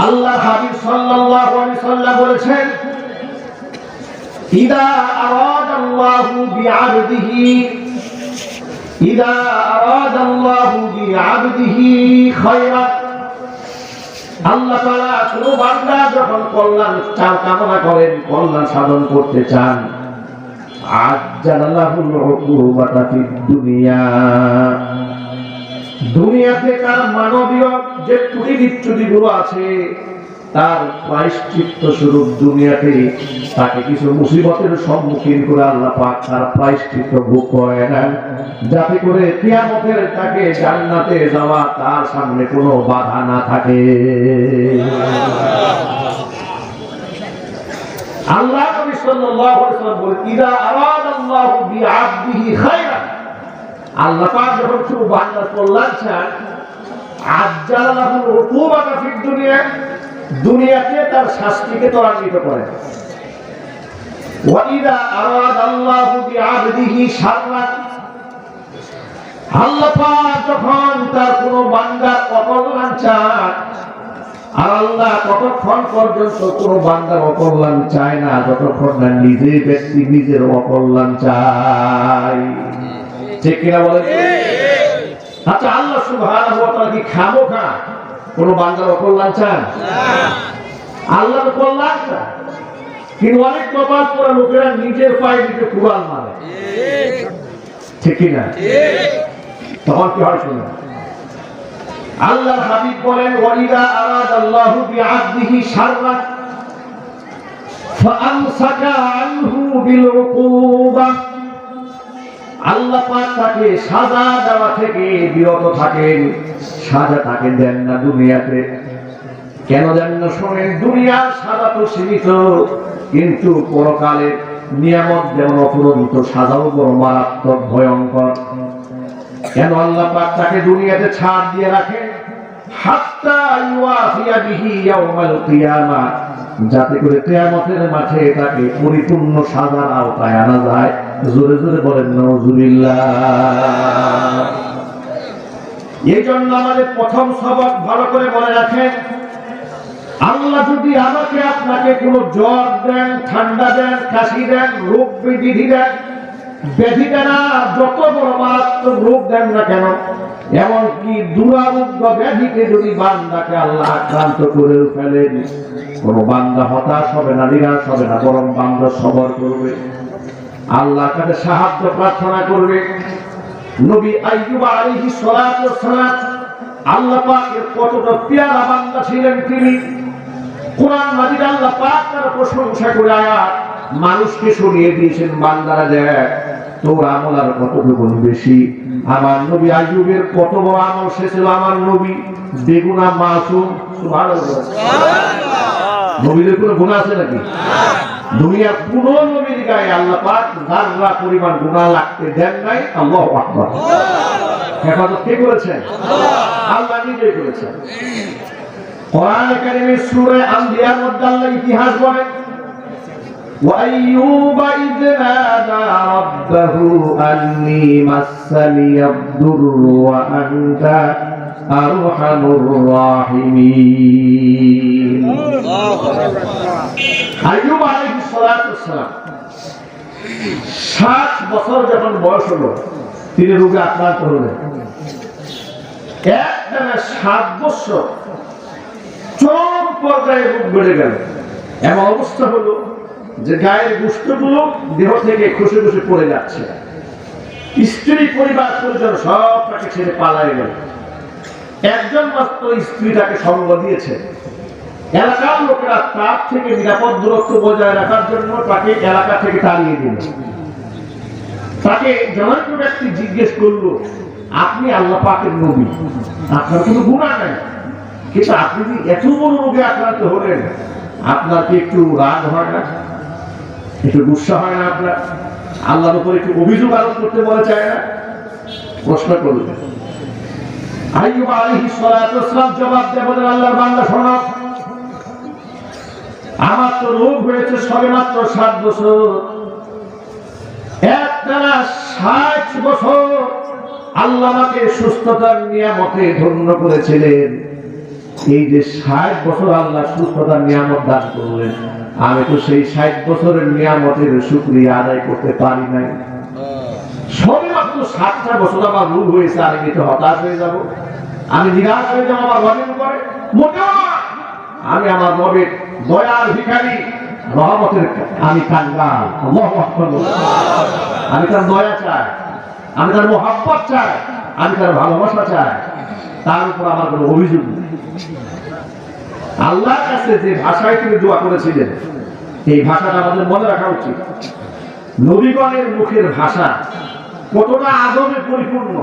আল্লাহ হাবিব সাল্লাল্লাহু আলাইহি ওয়াসাল্লাম বলেছেন, ইদা আরাদাল্লাহু বিআবদিহি খায়রান, আল্লাহ তাআলা কোন বান্দা যখন কল্যাণ কামনা করেন, কল্যাণ সাধন করতে চান, আজ্জালাহুল উকুবাতা ফিদ দুনিয়া, দুনিয়াতে তার মানবীয় যে ত্রুটি বিচ্যুতিগুলো আছে তার প্রায়শ্চিত্ত স্বরূপ দুনিয়াতে তাকে কিছু মুসিবতের সম্মুখীন করে আল্লাহ পাক তার প্রায়শ্চিত্ত ভোগ করে নেন, যাতে করে কিয়ামতের তাকে জান্নাতে যাওয়া তার সামনে কোনো বাধা না থাকে। আল্লাহ নবী সাল্লাল্লাহু আলাইহি ওয়াসাল্লাম বলেন, ইদা আরাদাল্লাহু বিআবদিহি খায়রান, আল্লাহ পাক যখন কোনো বান্দার কল্যাণ চান, আজ্জালা লাহুল উকুবাতা ফিদ দুনিয়া, দুনিয়াতে তার শাস্তিকে ত্বরান্বিত করেন। ওয়া ইদা আরাদাল্লাহু বিআবদিহি শাররান, আল্লাহ পাক যখন তার কোনো বান্দার অকল্যাণ চান, আর আল্লাহ ততক্ষণ পর্যন্ত কোনো বান্দার অকল্যাণ চায় না যতক্ষণ না নিজে ব্যক্তি নিজের অকল্যাণ চায়। ঠিক কিনা বলেন? আচ্ছা, আল্লাহ সুবহানাহু ওয়া তাআলা কি খামোখা কোনো বান্দার অকল্যাণ চান? আল্লাহর কল্যাণ চান, কিন্তু অনেক কপাল পোড়া লোকেরা নিজের পায়ে নিজে কুড়াল মারে। ঠিক কিনা? তখন কি হয় শুনুন। আল্লাহর হাবিব বলেন, ওয়াইদা আরাদাল্লাহু বিআবদিহি শাররান ফাআমসাকা আনহু বিল উকুবা, আল্লাহ পাক তাকে সাজা দেওয়া থেকে বিরত থাকেন, সাজা তাকে দেন না দুনিয়াতে। কেন দেন না শোনেন, দুনিয়ার সাজা তো সীমিত, কিন্তু পরকালের নিয়ামত যেমন অপরিমিত, সাজাও বড় মারাত্মক ভয়ঙ্কর। কেন আল্লাহ পাক তাকে দুনিয়াতে ছাড় দিয়ে রাখেন? হাত্তা ইউআফিয়া বিহি ইয়াউমাল কিয়ামা, যাতে করে কিয়ামতের মাঠে তাকে পরিপূর্ণ সাজার আওতায় আনা যায়। জোরে জোরে বলেন নাউজুবিল্লাহ। এই জন্য আমাদের প্রথম সবক ভালো করে মনে রাখেন, আল্লাহ যদি আমাকে আপনাকে কোনো জ্বর দেন, ঠান্ডা দেন, কাশি দেন, রোগ বিধি দেন, ব্যাধি দেন, যত বড় মারাত্মক রোগ দেন না কেন, এমনকি দুরারোগ্য ব্যাধিকে যদি বান্দাকে আল্লাহ আক্রান্ত করে ফেলেন, কোন বান্দা হতাশ হবে না, নিরাশ হবে না, বরং বান্দা সবর করবে, আল্লাহর কাছে সাহায্য প্রার্থনা করবে। নবী আইয়ুব আলাইহিস সালাতু ওয়াস সালাম আল্লাহ পাকের কতটা পেয়ারা বান্দা ছিলেন তিনি। কোরআন মাজিদ আল্লাহ পাক তার প্রশংসা করে আয়াত মানুষকে শুনিয়ে দিয়েছেন, বান্দারা দেখ তোর আমল আর কতটুকু বেশি। আমার নবী আইয়ুবের কত বড় আমল সে ছিল, আমার নবী বেগুনা মাসুম। সুবহানাল্লাহ। নবীদের কোনো গুনাহ আছে নাকি? দুনিয়া পুরো নবীর গায়ে আল্লাহ পাক যারা পরিমাণ গুনাহ লাগতে দেন নাই। আল্লাহু আকবার। হেফাজত কে করেছেন? আল্লাহ নিজেই করেছেন। কোরআনে কারীমের সূরা আম্বিয়ার মধ্যে আল্লাহ ইতিহাস বলেন, وَأَيُّوبَ إِذْ نَادَى رَبَّهُ أَنِّي مَسَّنِيَ الضُّرُّ وَأَنْتَ أَرْحَمُ الراحمين। আইয়ুব আলাইহিস সালাতু ওয়াস সালাম 60 বছর যখন বয়স হলো, তিনি রোগে আক্রান্ত হলেন। একটানা 7 বছর চরম পর্যায়ে রোগ বেড়ে গেল। এমন অবস্থা হলো যে গায়ের গোশতগুলো দেহ থেকে খসে খসে পড়ে যাচ্ছে। স্ত্রী, পরিবার, পরিজন সব তাকে ছেড়ে পালায় গেল। একজন মাত্র স্ত্রী তাকে সঙ্গ দিয়েছে। এলাকার লোকেরা তার থেকে নিরাপদ দূরত্ব বজায় রাখার জন্য তাকে এলাকা থেকে তাড়িয়ে দিল। তাকে জনৈক ব্যক্তি জিজ্ঞেস করলো, আপনি আল্লাহ পাকের নবী, আপনার কোনো গুনাহ নাই, কিন্তু আপনি যে এত বড় রোগে আক্রান্ত হলেন, আপনার কি একটু রাগ হয় না, একটু গুসা হয় না? আপনার আল্লাহর উপর একটু অভিযোগ আরোপ করতে বলা চায় না? প্রশ্ন করলেন। আইয়ুব আলাইহিস সালাতু ওয়াস সালাম জবাব দেন, বলেন, আল্লাহর বান্দা শোনো, আমার তো রোগ হয়েছে সবে মাত্র 7 বছর। একটানা 60 বছর আল্লাহ আমাকে সুস্থতার নিয়ামতে ধন্য করেছিলেন। এই যে 60 বছর আল্লাহ সুস্থতার নিয়ামত দান করলেন, আমি তো সেই 60 বছরের নিয়ামতের শুকরিয়া আদায় করতে পারি নাই। সবে মাত্র 60টা বছর আমার রোগ হয়েছে, আমি তো হতাশ হয়ে যাব, আমি নিরাশ হয়ে যাবো আমার রবের উপরে? মোটেও না। আমি আমার রবের দয়ার ভিখারি, রহমতের আমি কাঙ্গাল। আল্লাহু আকবার। আমি তার দয়া চাই, আমি তার মহব্বত চাই, আমি তার ভালোবাসা চাই, তার উপর আমার কোনো অভিযোগ নেই। আল্লাহর কাছে যে ভাষায় তিনি দোয়া করেছিলেন, এই ভাষাটা আমাদের মনে রাখা উচিত। নবীগণের মুখের ভাষা কতটা আদবে পরিপূর্ণ,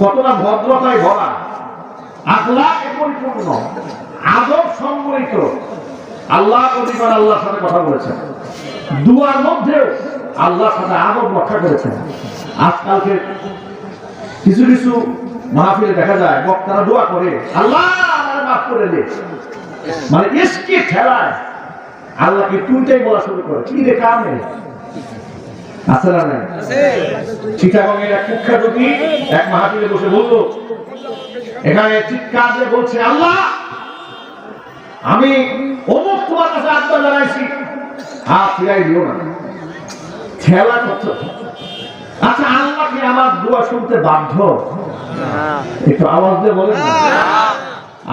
কতটা ভদ্রতায় ভরা, আখলাকে পরিপূর্ণ, আদব সম্মিলিত। আল্লাহ নবীগণ আল্লাহর সাথে কথা বলেছেন, দুয়ার মধ্যেও আল্লাহর সাথে আদব রক্ষা করেছেন। আজকালকে কিছু কিছু মাহফিলে দেখা যায় বক্তারা দোয়া করে, আল্লাহ আমারে মাফ করে দে, মানে এসকে ঠেলায় আল্লাহকে তুইটাই বলা শুরু করে। কি রে কামে আছে না নাই? চিটাগংয়ের এক কুখ্যাত এক মাহফিলে বসে বলল, এখানে চিৎকার দিয়ে বলছে, আল্লাহ আমি অমুক তোমার কাছে আত্মা জানাইছি, হাত ফিরাই দিও না, খেলা করছো। আচ্ছা, আল্লাহ কি আমার দোয়া শুনতে বাধ্য? একটু আওয়াজ দিয়ে বলেন।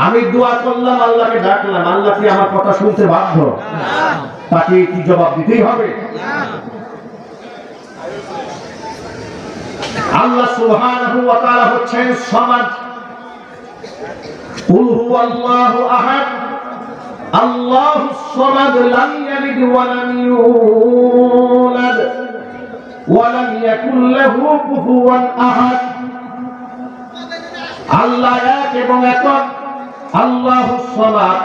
আমি দোয়া করলাম, আল্লাহকে ডাকলাম, আল্লাহ কি আমার কথা শুনতে বাধ্য? তাকে কি জবাব দিতেই হবে? আল্লাহ সুবহানাহু ওয়া তাআলা হচ্ছেন সামাদ। কুল হুয়াল্লাহু আহাদ, আল্লাহুস সামাদ, লাম ইয়ালিদ ওয়া লাম ইউলাদ ওয়া লাম ইয়াকুল লাহু কুফুওয়ান আহাদ। আল্লাহ এক এবং একক, আল্লাহুস সামাদ।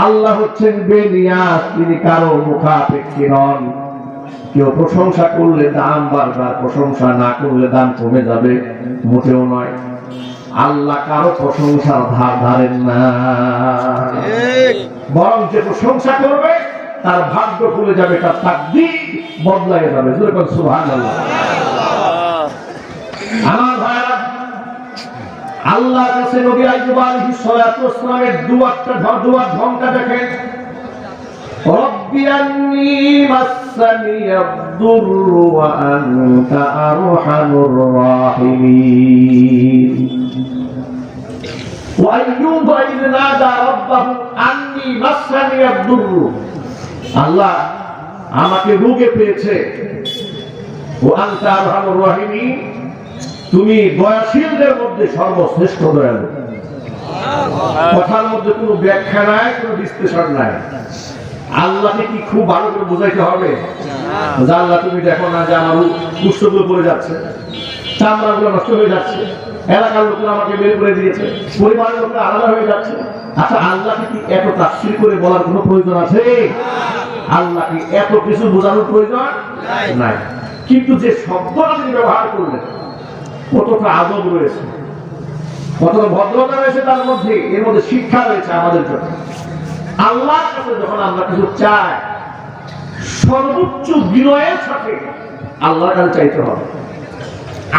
আল্লাহ হচ্ছেন বেনিয়াজ, তিনি কারো মুখাপেক্ষী নন। কেউ প্রশংসা করলে দাম বাড়বে, প্রশংসা না করলে দাম কমে যাবে, মোটেও নয়। আল্লাহ কারো প্রশংসার ধার ধারেন না, বরং যে প্রশংসা করবে তার ভাগ্য খুলে যাবে, তার তাকদীর বদলায় যাবে। সুবহানাল্লাহ। আমার ভাইরা, আল্লাহর কাছে নবী আইয়ুব আলাইহিস সালাতু ওয়াস সালামের দুয়ার ঢংটা দেখেন। রব্বি আন্নী মাসানিয়াদ-দুররু ওয়া আনতা আরহামুর রাহিমিন। ওয়া আইয়ুব ইয নাদা রাব্বাহু আন্নী মাসানিয়াদ-দুররু, আল্লাহ আমাকে রোগে পেয়েছে, ওয়া আনতা আরহামুর রাহিমিন, তুমি দয়াশীলদের মধ্যে সর্বশ্রেষ্ঠ দয়ালু। কথার মধ্যে কোনো ব্যাখ্যা নাই, কোনো বিশ্লেষণ নাই। আল্লাহকে কি খুব ভালো করে বোঝাইতে হবে? আল্লাহ তুমি দেখো না যে আমার কুষ্ঠগুলো পড়ে যাচ্ছে, চামড়াগুলো নষ্ট হয়ে যাচ্ছে, এলাকার লোকেরা আমাকে বের করে দিয়েছে, পরিবারের লোকেরা আলাদা হয়ে যাচ্ছে। আচ্ছা, আল্লাহকে কি এত তাফসীর করে বলার কোনো প্রয়োজন আছে? আল্লাহকে এত কিছু বোঝানোর প্রয়োজন নাই। কিন্তু যে শব্দটা তিনি ব্যবহার করলেন, কতটা আদব রয়েছে, কতটা ভদ্রতা রয়েছে তার মধ্যে, এর মধ্যে শিক্ষা রয়েছে আমাদের জন্য। আল্লাহর কাছে যখন আমরা কিছু চাই, সর্বোচ্চ বিনয়ের সাথে আল্লাহর কাছে চাইতে হবে,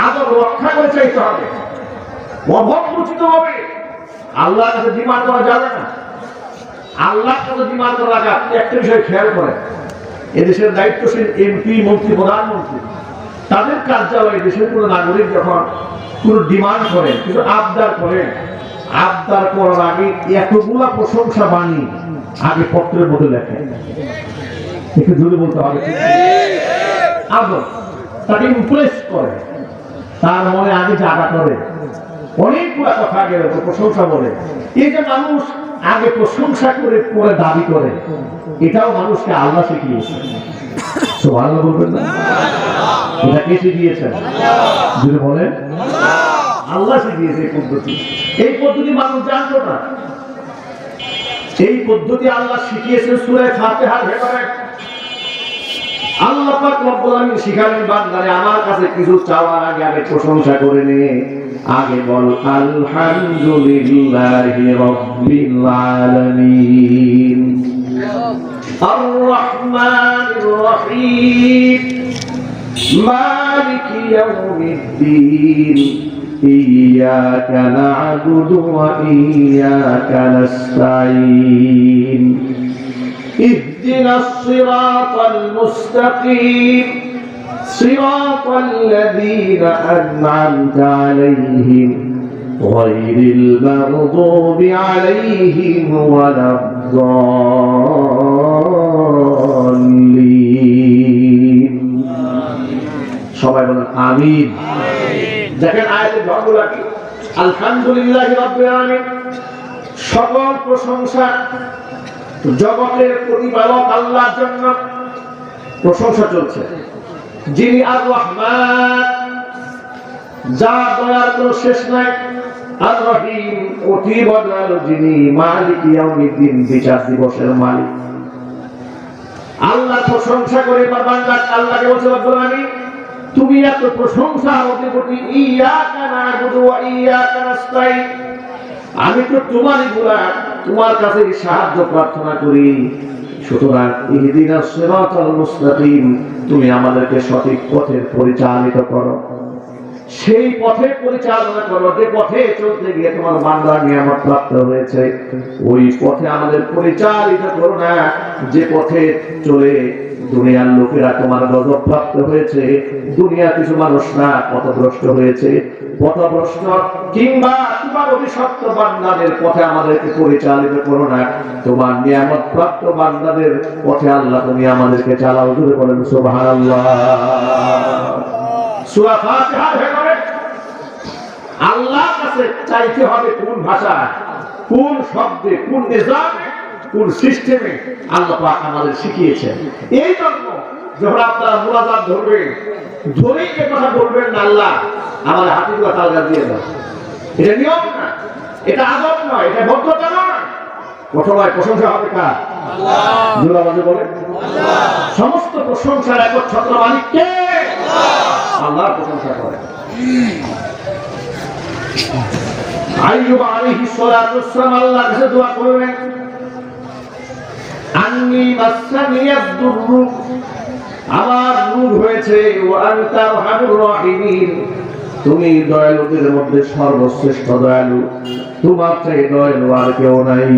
আদব রক্ষা করে চাইতে হবে, অভদ্রচিত হবে। আল্লাহর কাছে ডিমান্ড করা যাবে না। আল্লাহর কাছে ডিমান্ড করা আগে একটা বিষয় খেয়াল করে, এদেশের দায়িত্বশীল এমপি, মন্ত্রী, প্রধানমন্ত্রী, তাদের কার্যালয়ে দেশের কোনো নাগরিক যখন কোনো ডিমান্ড করে, কিছু আবদার করে, আবদার করার আগে এতগুলা প্রশংসা বাণী আগে পত্রের মধ্যে লেখে। একটু জোরে বলতে হবে, আদব তাকে ইমপ্রেস করে, তার মনে আগে জায়গা করে, অনেকগুলা কথা আগে প্রশংসা বলে। এই যে মানুষ আগে প্রশংসা করে পরে দাবি করে, এটাও মানুষকে আল্লাহ শিখিয়েছে। সুবহানাল্লাহ বলবেন না? এটা কে শিখিয়েছেন? যদি বলেন, আল্লাহ শিখিয়েছে এই পদ্ধতি। এই পদ্ধতি মানুষ জানতো না। এই পদ্ধতি আল্লাহ শিখিয়েছেন সূরা ফাতিহার ভেতরে। আল্লাহ পাক রব্বুল আলামিন শিখালেন, বান্দারে আমার কাছে কিছু চাওয়ার আগে আগে প্রশংসা করে নে, আগে বল আলহামদুলিল্লাহি রাব্বিল আলামিন, আর রহমানির রহিম, মালিকি ইয়াউমিদ্দিন, إياك نعبد وإياك نستعين اهدنا الصراط المستقيم صراط الذين أنعمت عليهم غير المغضوب عليهم ولا الضالين সবাই বলেন আমিন। দেখেন আয়াতের ধর্মটা কি? আলহামদুলিল্লাহি রাব্বিল আলামিন, সকল প্রশংসা জগতের প্রতিপালক আল্লাহর জন্য প্রশংসা চলছে, যিনি আর রহমান, যার দয়ার কোনো শেষ নাই, আর রহিম, অতীব দয়ালু যিনি, মালিক ইয়াউমিদ্দিন, বিচার দিবসের মালিক। আল্লাহ প্রশংসা করে বান্দা আল্লাহকে বলছে রব্বুল আলামিন তুমি এত প্রশংসা হতে কোটি, ইয়াকা না'বুদু ওয়া ইয়াকা নাস্তাইন, আমি তো তোমারই গোলাম, তোমার কাছে সাহায্য প্রার্থনা করি। সুতরাং ইহদিনাস সিরাতাল মুস্তাকিম, তুমি আমাদেরকে সঠিক পথে পরিচালিত করো, সেই পথে পরিচালনা করো যে পথে চলতে গিয়ে তোমার বান্দা নিয়ামত প্রাপ্ত হয়েছে, ওই পথে আমাদের পরিচালিত করো না যে পথে চলে দুনিয়ার লোকেরা তোমার গজব প্রাপ্ত হয়েছে, দুনিয়ার কিছু মানুষরা পথভ্রষ্ট হয়েছে, পথভ্রষ্ট কিংবা তোমার অভিশপ্ত বান্দাদের পথে আমাদেরকে পরিচালিত করো না, তোমার নিয়ামত প্রাপ্ত বান্দাদের পথে আল্লাহ তুমি আমাদেরকে চালাও। জোরে বলেন সুবহানাল্লাহ। সূরা ফাতিহার ভেতরে আল্লাহর কাছে চাইতে হবে কোন ভাষায়, কোন শব্দে, কোন নিজামে, কোন সিস্টেমে আল্লাহ পাক আমাদের শিখিয়েছেন। এই জন্য যখন আপনারা মুনাজাত ধরবেন, ধরেই যে কথা বলবেন না আল্লাহ আমার হাতে দুয়া তালগা দিয়ে দাও, এটা নিয়ম না, এটা আদব নয়, এটা ভদ্রতা নয়। প্রথমে প্রশংসা হবে কার? আল্লাহ। জোরে আওয়াজে বলেন আল্লাহ। সমস্ত প্রশংসার একচ্ছত্র মালিক কে? আল্লাহর প্রশংসা করে। আইয়ুব আলাইহিস সালাতু ওয়াসসালাম আল্লাহর কাছে দোয়া করলেন, আন্নী মাসসানিয়াদ দুররু, আমার রোগ হয়েছে, ওয়া আনতা আরহামুর রাহিমিন, তুমি দয়ালুদের মধ্যে সর্বশ্রেষ্ঠ দয়ালু, তোমার চেয়ে দয়ালু আর কেউ নাই।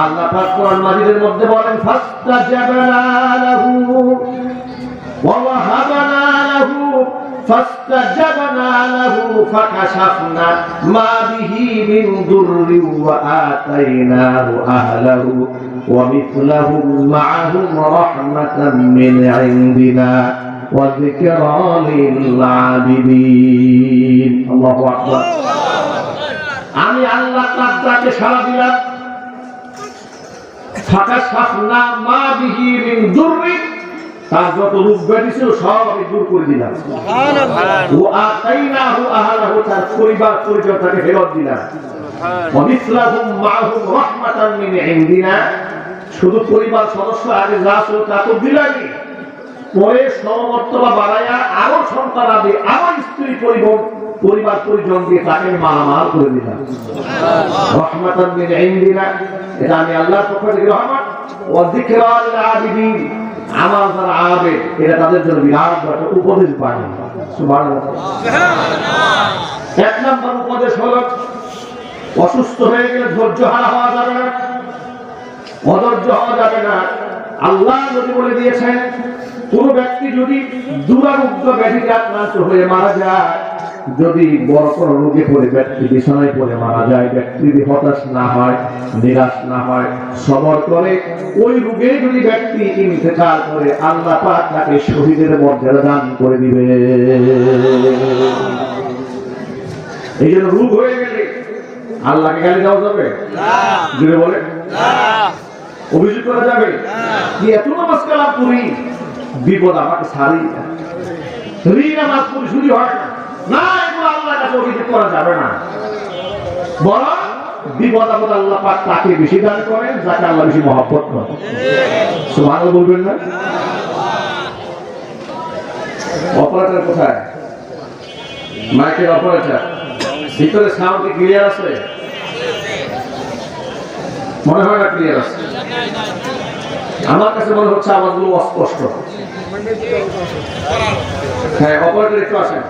আল্লাহ পাক কোরআন মাজিদের মধ্যে বলেন ফাস্তাজাবনা লাহু ওয়া ওয়াহাবনা লাহু ফাস্তাজাবনা লাহু ফাকাশাফনা মা বিহি মিন দুররি ওয়া আতাইনাহু আহলাহু ওয়া মিথলাহুম মা'আহুম রাহমাতাম মিন ইনদিনা ওয়া যিকরা লিল আবিদিন। আল্লাহু আকবার। আমি আল্লাহ তাআলাকে সাড়া দিলাম, ফাকাশাফনা মা বিহি মিন দুররি, তার যত রোগ ব্যাধি ছিল সব আমি দূর করে দিলাম। সুবহানাল্লাহ। ওয়া আতাইনাহু আহলাহু, তার পরিবার পরিজন তাকে ফেরত দিলাম। ওয়া মিথলাহুম মা'হুম রাহমাতান মিন ইনদিনা, শুধু পরিবার সদস্য আগে যা ছিল তা তো দিলামই, পরে সমমর্তবা বাড়ায়া আরো সন্তান আদি আমার স্ত্রী পরিবার পরিজন দিয়ে তাকে মালামাল করে দিলাম। রাহমাতান মিন ইনদিনা, এটা আমি আল্লাহর পক্ষ থেকে রহমত। ওয়া যিকরা লিল আবিদিন, আমার যারা আবেদ এটা তাদের জন্য বিরাট একটা উপদেশ বাণী। সুবহানাল্লাহ। এক নম্বর উপদেশ হলো অসুস্থ হয়ে গেলে ধৈর্য হারা হওয়া যাবে না, অধৈর্য হওয়া যাবে না। আল্লাহ নবী বলে দিয়েছেন কোন ব্যক্তি যদি দুরারোগ্য ব্যাধিতে আক্রান্ত হয়ে মারা যায়, যদি বড় কোনো রোগে পড়ে ব্যক্তি বিছানায় পড়ে মারা যায়, ব্যক্তি যদি হতাশ না হয়, নিরাশ না হয়, সবর করে, ওই রোগে যদি ব্যক্তি ইন্তেকাল করে, আল্লাহ পাক তাকে শহীদের মর্যাদা দান করে দিবে। এই জন্য রোগ হয়ে গেলে আল্লাহকে গালি দেওয়া যাবে না, জুড়ে বলে না, অভিযোগ করা যাবে কি এত নামাজ কালাম করি, বিপদ আমাকে ছাড়ি, ঋণ আমার পরিশোধই হয় না, না, এগুলো আল্লাহর কাছে অভিযোগ করা যাবে না। বরং বিপদ আপদ আল্লাহ পাক তাকে বেশি দান করেন যাকে আল্লাহ বেশি মহব্বত করেন। সুবহানাল্লাহ বলবেন না? অপারেটর কোথায়? মাইকের অপারেটর ভিতরে সাউন্ড কি ক্লিয়ার আছে? মনে হয় না ক্লিয়ার আছে, আমার কাছে মনে হচ্ছে আওয়াজগুলো অস্পষ্ট। হ্যাঁ, অপারেটর একটু আসেন।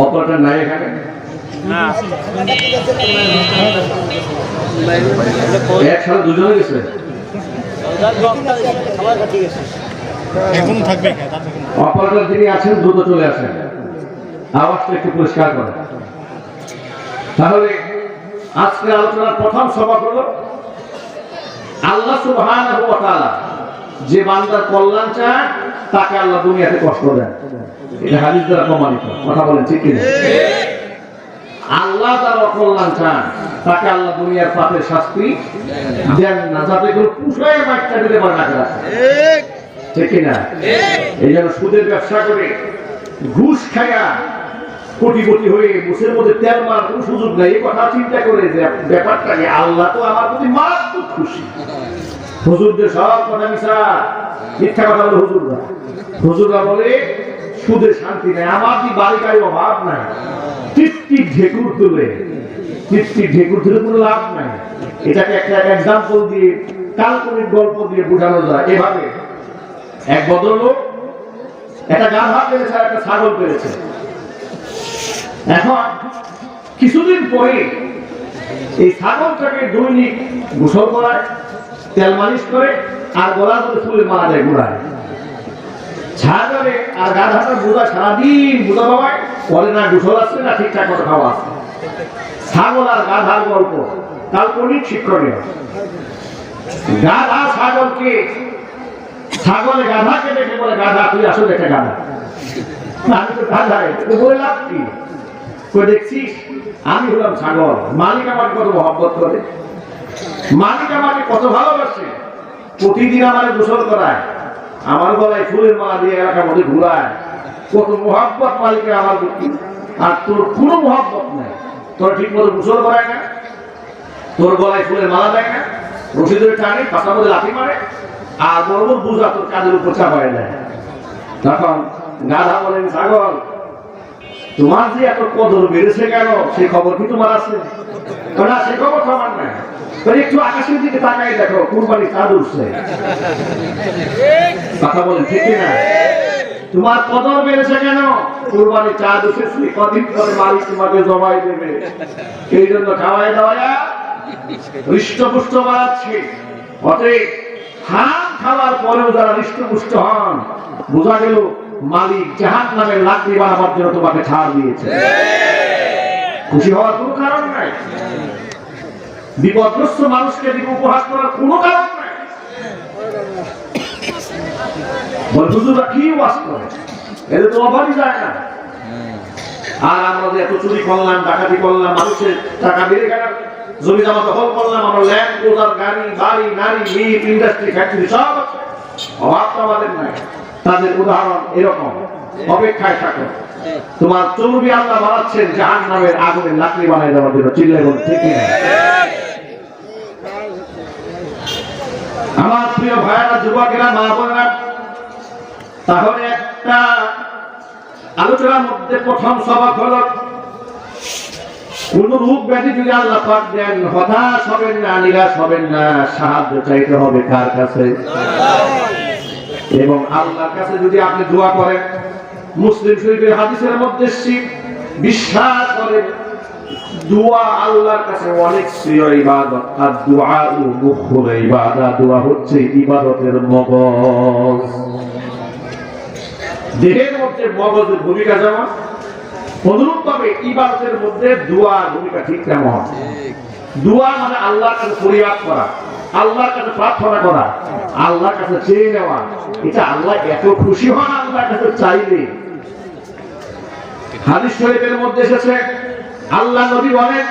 অপারেটর নাই এখানে? একসাথে দুজনে গেছে? অপারেটর যিনি আছেন দ্রুত চলে আসেন, আওয়াজটা একটু পরিষ্কার করেন। তাহলে আজকের আলোচনার প্রথম সবক হলো আল্লাহ সুবহানাহু ওয়া তাআলা যে বান্দার কল্যাণ চায় তাকে আল্লাহ দুনিয়াতে কষ্ট দেন। এটা হাদিস দ্বারা প্রমাণিত। কথা বলেন ঠিক কি না? আল্লাহ তার অকল্যাণ চান তাকে আল্লাহ দুনিয়ার পাপের শাস্তি দেন না, যাতে করে পুষায় বাচ্চা দিতে পারে না। ঠিক কি না? এই জন্য সুদের ব্যবসা করে ঘুষ খায়া কোটিপতি হয়ে মুসের মধ্যে তেল মারার কোনো সুযোগ নাই। এই কথা চিন্তা করে যে ব্যাপারটাকে আল্লাহ তো আমার প্রতি মারাত্মক খুশি। হুজুরদের সব কথা মিথ্যা কথা বলে হুজুররা বলে সুদের শান্তি নেই, আমার কি বাড়ি গাড়ি অভাব নাই, টিপটিপ ঢেকুর তুলে কোনো লাভ নাই। এটাকে একটা এক্সাম্পল দিয়ে কাল্পনিক গল্প দিয়ে বোঝানো যায়। এভাবে এক ভদ্রলোক একটা গাধা পেয়েছে আর একটা ছাগল পেয়েছে। এখন কিছুদিন পরে এই ছাগলটাকে দৈনিক গোসল করায়, তেল মালিশ করে, আর গলা ধরে ফুলের মালা দেয় ঘুরায়। ছাগলে আর গাধাটা বোঝা সারাদিন বোঝা বাবায় পরে না গোসল আসছে না ঠিকঠাক মতো খাওয়া আসছে। ছাগল আর গাধার গল্প কাল্পনিক শিক্ষণীয়। গাধা ছাগলে গাধাকে দেখে বলে, গাধা তুই আসলে একটা গাধা, আমি তো গাধা, বলে লাভ কি? দেখছিস আমি হলাম ছাগল, মালিক আমাকে কত মহব্বত করে, মালিক আমাকে কত ভালোবাসে, প্রতিদিন আমাকে গোসল করায়, আমার গলায় ফুলের মালা দিয়ে এলাকার মধ্যে ঘুরায়, কত মহব্বত মালিকের আমার প্রতি। আর তোর কোনো মহব্বত নাই, তোর ঠিক মতো গোসল করায় না, তোর গলায় ফুলের মালা দেয় না, রশি ধরে টানে, পাশার মধ্যে লাঠি মারে, আর বড় বড় বোঝা তোর কাজের উপর চাপায় দেয়। তখন গাধা বলেন, ছাগল তোমার যে এত কদর বেড়েছে কেন, সে খবর কি তোমার আছে? না, সে খবর তো আমার নাই। একটু আকাশের দিকে তাকাই দেখো, কুরবানি চাঁদ উঠছে। কথা বলেন ঠিক না? তোমার কদর বেড়েছে কেন? কুরবানি চাঁদ উঠেছে, কদিন পরে মালিক তোমাকে জমাই দেবে, এই জন্য খাওয়াই দাওয়া হৃষ্টপুষ্ট বাড়াচ্ছে। অতএব হারাম খাওয়ার পরেও যারা হৃষ্টপুষ্ট হন, বোঝা গেল মালিক জাহান্নামের লাকড়ি বানাবার জন্য তোমাকে ছাড় দিয়েছে। খুশি হওয়ার কোনো কারণ নাই, বিপদগ্রস্ত মানুষকে দিকে উপহাস করার কোনো কারণ নাই। হুজুররা কি ওয়াজ করে, এদের তো অভাবই যায় না। আর আমরা যে এত চুরি করলাম, ডাকাতি করলাম, মানুষের টাকা বেড়ে গেল, জমি জমা দখল করলাম, আমরা ল্যান্ড ক্লোজার, গাড়ি বাড়ি নারী মিট ইন্ডাস্ট্রি ফ্যাক্টরি সব আছে, অভাব তো আমাদের নাই। তাদের উদাহরণ এরকম, অপেক্ষায় থাকো, তোমার চর্বি আল্লাহ বাড়াচ্ছেন জাহান্নামের আগুনের লাকড়ি বানাই দেওয়ার জন্য। চিল্লাই বল ঠিক না? আমার প্রিয় ভাইয়েরা, যুবকেরা, মা বোনেরা, তাহলে একটা আলোচনার মধ্যে প্রথম সবক হলো, কোন রোগ ব্যাধি যদি আল্লাহ পাক দেন, হতাশ হবেন না, নিরাশ হবেন না, সাহায্য চাইতে হবে কার কাছে? এবং আল্লাহর কাছে যদি আপনি দোয়া করেন, মুসলিম শরীফের হাদিসের মধ্যে বিশ্বাস করেন, দোয়া আল্লাহর কাছে অনেক প্রিয় ইবাদত। আর দোয়া মুখুল ইবাদত, দোয়া হচ্ছে ইবাদতের মগজ। দেহের মধ্যে মগজের ভূমিকা যেমন, অনুরূপ ভাবে ইবাদতের মধ্যে দোয়ার ভূমিকা ঠিক তেমন। দোয়া মানে আল্লাহর কাছে ফরিয়াদ করা, আল্লাহর কাছে প্রার্থনা করা, আল্লাহর কাছে চেয়ে নেওয়া। এটা আল্লাহ এত খুশি হন আল্লাহর কাছে চাইলে। হাদিস শরীফের মধ্যে এসেছে, আল্লাহ নবী বলেন,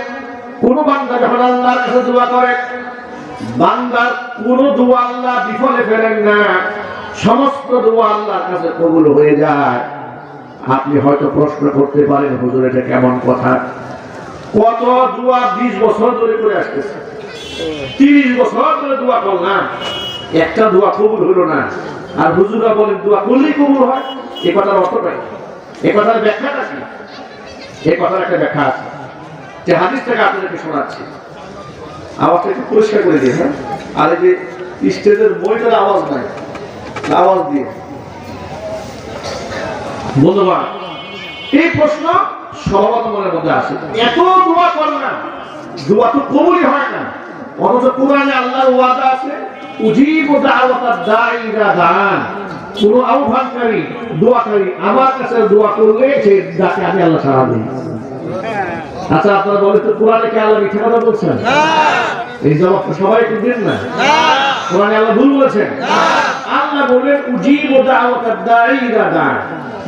কোন বান্দা যখন আল্লাহর কাছে দোয়া করে, বান্দার কোন দোয়া আল্লাহ বিফলে ফেলেন না, সমস্ত দোয়া আল্লাহর কাছে কবুল হয়ে যায়। আপনি হয়তো প্রশ্ন করতে পারেন, হুজুর এটা কেমন কথা? কত দোয়া 20 বছর ধরে করে আসতেছে, 30 বছর ধরে দোয়া করলাম, একটা দোয়া কবুল হলো না, আর হুজুররা বলেন দোয়া করলেই কবুল হয়। এই কথার অর্থটা কি? এই কথার ব্যাখ্যাটা কি? এই কথার একটা ব্যাখ্যা আছে, যে হাদিস থেকে আপনাদেরকে শোনাচ্ছি। আওয়াজটা একটু পরিষ্কার করে দিয়ে, হ্যাঁ? আর এই যে স্টেজের বইটার আওয়াজ নাই, আওয়াজ দিয়ে বন্ধুগণ, এই প্রশ্ন সবার মনের মধ্যে আসে, এত দোয়া করলাম, দোয়া তো কবুলই হয় না, অথচ কোরআনে আল্লাহর ওয়াদা আছে, উজিবু দাওয়াতাদ দাঈ ইযা দাআন। কোন আহ্বানকারী, দোয়াকারী আমার কাছে দোয়া করলে সেই ডাকে আমি আল্লাহ সাড়া দিই। আচ্ছা, আপনারা বলেন তো, কোরআনে কি আল্লাহ মিথ্যা কথা বলছেন? এই জবাব তো সবাই দিন না। কোরআনে আল্লাহ ভুল বলেছেন? আল্লাহ বলেন উজিবু দাওয়াতাদ দাঈ ইযা দাআন।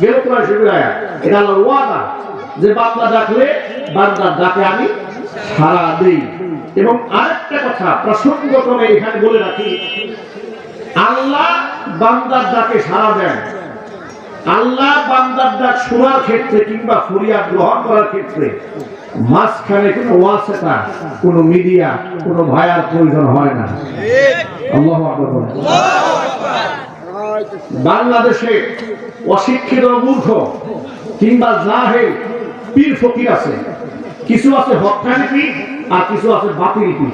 গেল কোরআন শরীফের আয়াত। এটা আল্লাহর ওয়াদা যে বান্দা ডাকলে বান্দার ডাকে আমি সাড়া দেই। এবং আরেকটা কথা প্রসঙ্গক্রমে এখানে বলে রাখি, আল্লাহ বান্দার ডাকে সাড়া দেন। আল্লাহ বান্দার ডাক শোনার ক্ষেত্রে কিংবা ফরিয়াদ গ্রহণ করার ক্ষেত্রে মাঝখানে কোনো ওয়াসিতা, কোনো মিডিয়া, কোনো ভাইয়ার প্রয়োজন হয় না। আল্লাহু আকবার। বাংলাদেশে অশিক্ষিত, মূর্খ কিংবা জাহেল পীর ফকির আছে, কিছু আছে হক্কানি পীর আর কিছু আছে বাতিল পীর।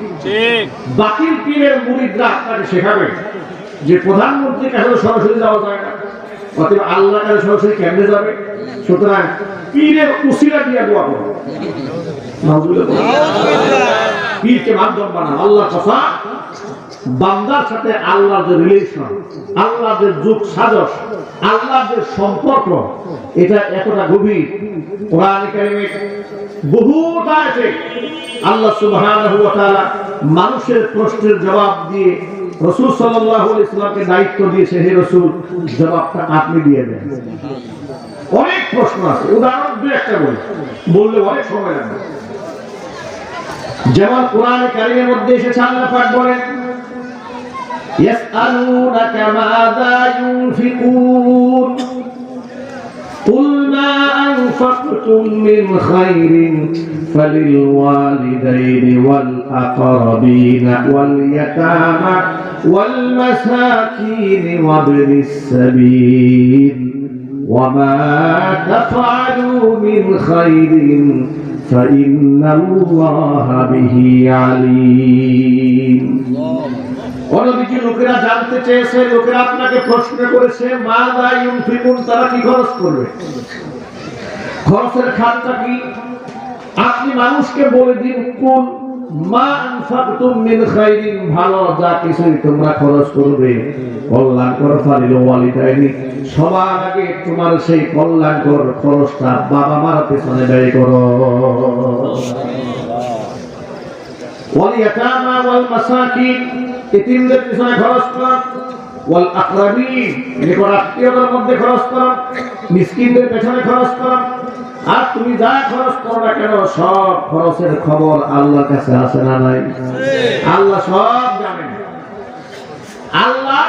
বাতিল পীরের মুরিদরা আপনাকে শেখাবে যে প্রধানমন্ত্রীর কাছে সরাসরি যাওয়া যায় না, অতএব আল্লাহর কাছে সরাসরি কেমনে যাবে? সুতরাং পীরের উসিলা দিয়ে দোয়া করো, পীরকে মাধ্যম বানান। আল্লাহ কথা, বান্দার সাথে আল্লাহর যে রিলেশন, আল্লাহর যে যোগ সাজস, আল্লাহর যে সম্পর্ক, এটা এতটা গভীর। কোরআনে কারিমে বহু আয়াতে আল্লাহ সুবহানাহু ওয়া তাআলা মানুষের প্রশ্নের জবাব দিয়ে রাসূল সাল্লাল্লাহু আলাইহি ওয়াসাল্লামকে দায়িত্ব দিয়েছে, হে রাসূল জবাবটা আপনি দিয়ে দেন। অনেক প্রশ্ন আছে, উদাহরণ দুই একটা বললে অনেক সময় লাগবে। যেমন কোরআনে কারিমের মধ্যে এসেছে, আল্লাহ পাক বলেন يسألونك ماذا ينفقون قل ما أنفقتم من خير فللوالدين والأقربين واليتامى والمساكين وابن السبيل وما تفعلوا من خير فإن الله به عليم। অন্যদিকে লোকেরা জানতে চেয়েছে, লোকেরা আপনাকে প্রশ্ন করেছে মাযা ইউনফিকুন, তারা কি খরচ করবে, খরচের খাতটা কি? আপনি মানুষকে বলে দিন, কুল মা আনফাকতুম মিন খাইরিন, ভালো যা কিছুই তোমরা খরচ করবে, কল্যাণকর ফালিল ওয়ালিদাইনি, সবার আগে তোমার সেই কল্যাণকর খরচটা বাবা মার পেছনে ব্যয় করো। ওয়াল ইয়াতামা ওয়াল মাসাকিন, এতিমদের পিছনে খরচ কর। ওয়াল আকরাবিন, নিকট আত্মীয়দের মধ্যে খরচ কর। মিসকিনদের পেছনে খরচ কর। আর তুমি যা খরচ করো না কেন, সব খরচের খবর আল্লাহর কাছে আছে না নাই? আল্লাহ সব জানেন। আল্লাহ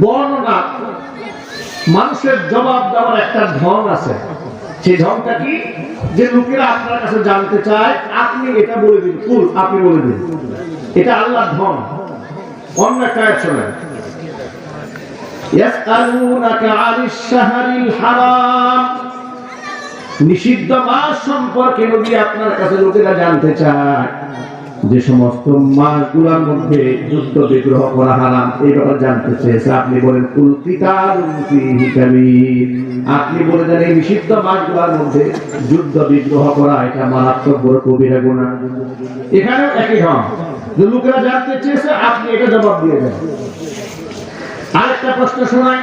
বর্ণনা, মানুষের জবাব দেওয়ার একটা ঢং আছে। সেই ঢংটা কি? যে লোকেরা আপনার কাছে জানতে চায়, আপনি এটা বলে দিন, কুল আপনি বলে দিন। এটা আল্লাহর ঢং। অন্য একটা আয়াত শোনেন, ইয়াসআলুনাকা আনিশ শাহরিল হারাম, নিষিদ্ধ মাস সম্পর্কে নবী আপনার কাছে লোকেরা জানতে চায়। যে সমস্ত মাসগুলোর মধ্যে যুদ্ধ বিগ্রহ করা হারাম, এই ব্যাপারে জানতে চেয়েছে। আপনি বলেন কুল কিতালুন ফীহি কাবীর, আপনি বলে দেন এই নিষিদ্ধ মাসগুলোর মধ্যে যুদ্ধ বিগ্রহ করা এটা মারাত্মক বড় কবিরা গুনাহ। এখানেও একই ঢং, যে লোকেরা জানতে চেয়েছে, আপনি এটা জবাব দিয়ে দেন। আরেকটা প্রশ্ন শোনাই,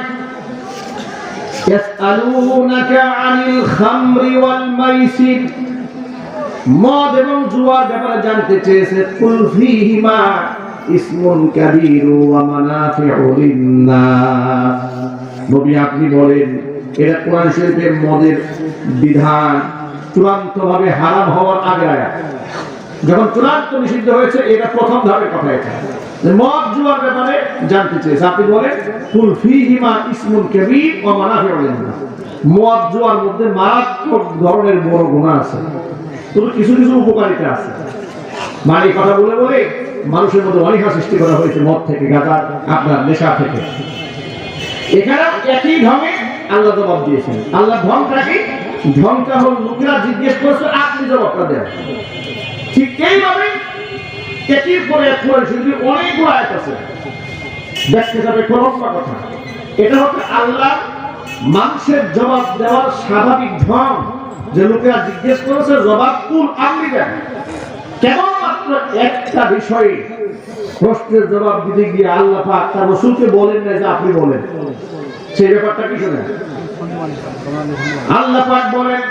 ইয়াসআলুনাকা আনিল খামরি ওয়াল মাইসির, মদ এবং জুয়ার ব্যাপারে জানতে চেয়েছে। কুল ফীহিমা ইসমুন কাবীরু ওয়া মানাফিউ লিন-নাস, নবী আপনি বলেন এটা কোরআন শরীফের মদের বিধান চূড়ান্তভাবে হারাম হওয়ার আগে আয়াত, যখন চূড়ান্ত নিষিদ্ধ হয়েছে, এটা প্রথম ধাপের কথা। এটা মদ জুয়ার ব্যাপারে জানতে চেয়েছে, আপনি বলেন কুল ফীহিমা ইসমুন কাবীর ওয়া মানাফিউ লিন-নাস, মদ জুয়ার মধ্যে মারাত্মক ধরনের বড় গুনাহ আছে, তবে কিছু কিছু উপকারিতা আছে। মানে কথা বলে বলে মানুষের মধ্যে অনীহা সৃষ্টি করা হয়েছে মদ থেকে, গাঁজা, আপনার নেশা থেকে। এখানে একই ঢঙে আল্লাহ জবাব দিয়েছেন। আল্লাহ ঢংটা কি? ঢংটা হল লোকেরা জিজ্ঞেস করছে, আপনি জবাবটা দেন। ঠিক এইভাবে একের পরে এক করে শুধু অনেকগুলো আয়াত আছে, দেখতে যাবে লম্বা কথা। এটা হচ্ছে আল্লাহ মানুষের জবাব দেওয়ার স্বাভাবিক ঢং, যে লোকেরা জিজ্ঞেস করেছে জবাব কুল আপনি দেন। কেবলমাত্র একটা বিষয়ে প্রশ্নের জবাব দিতে গিয়ে আল্লাহ পাক তার রাসূলকে বলেন না যে আপনি বলেন, সেই ব্যাপারটা কি শুনেন? আল্লাহ পাক বলেন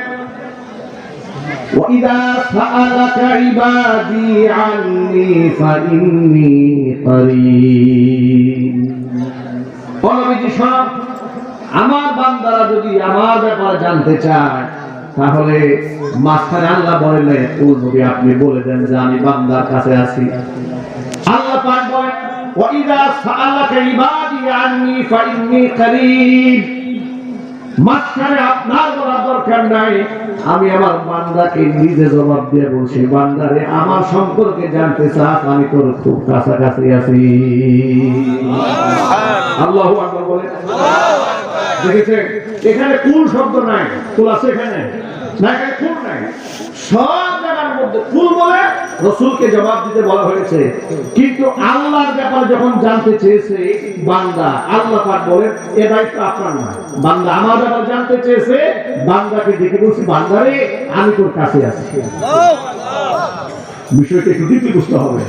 وَإِذَا سَأَلَكَ عِبَادِي عَنِّي فَإِنِّي قَرِيبٌ। নবীজি সব আমার বান্দারা যদি আমার ব্যাপারে জানতে চায় তাহলে মাঝখানে আল্লাহ বলেন ও নবী আপনি বলে দেন যে আমি বান্দার কাছে আছি। আল্লাহ পাক বলেন وَإِذَا سَأَلَكَ عِبَادِي عَنِّي فَإِنِّي قَرِيبٌ। মাঝখানে আপনার বলার দরকার নাই, আমি আমার বান্দাকে নিজে জবাব দিয়ে বলছি, বান্দারে আমার সম্পর্কে জানতে চাস আমি তোর খুব কাছাকাছি আছি। আল্লাহু আকবার বলে। দেখেছেন এখানে কুল শব্দ নাই, কুল আছে এখানে না, এখানে কুল নাই। সব জায়গার মধ্যে কুল বলে রাসূলকে জবাব দিতে বলা হয়েছে, কিন্তু আল্লাহর ব্যাপারে যখন জানতে চেয়েছে বান্দা, আল্লাহ পাক বলেন এ দায়িত্ব আপনার না, বান্দা আমার ব্যাপারে জানতে চেয়েছে, বান্দাকে দেখে বলছি বান্দারে আমি তোর কাছে আছি। বিষয়টা একটু দিতে বুঝতে হবে।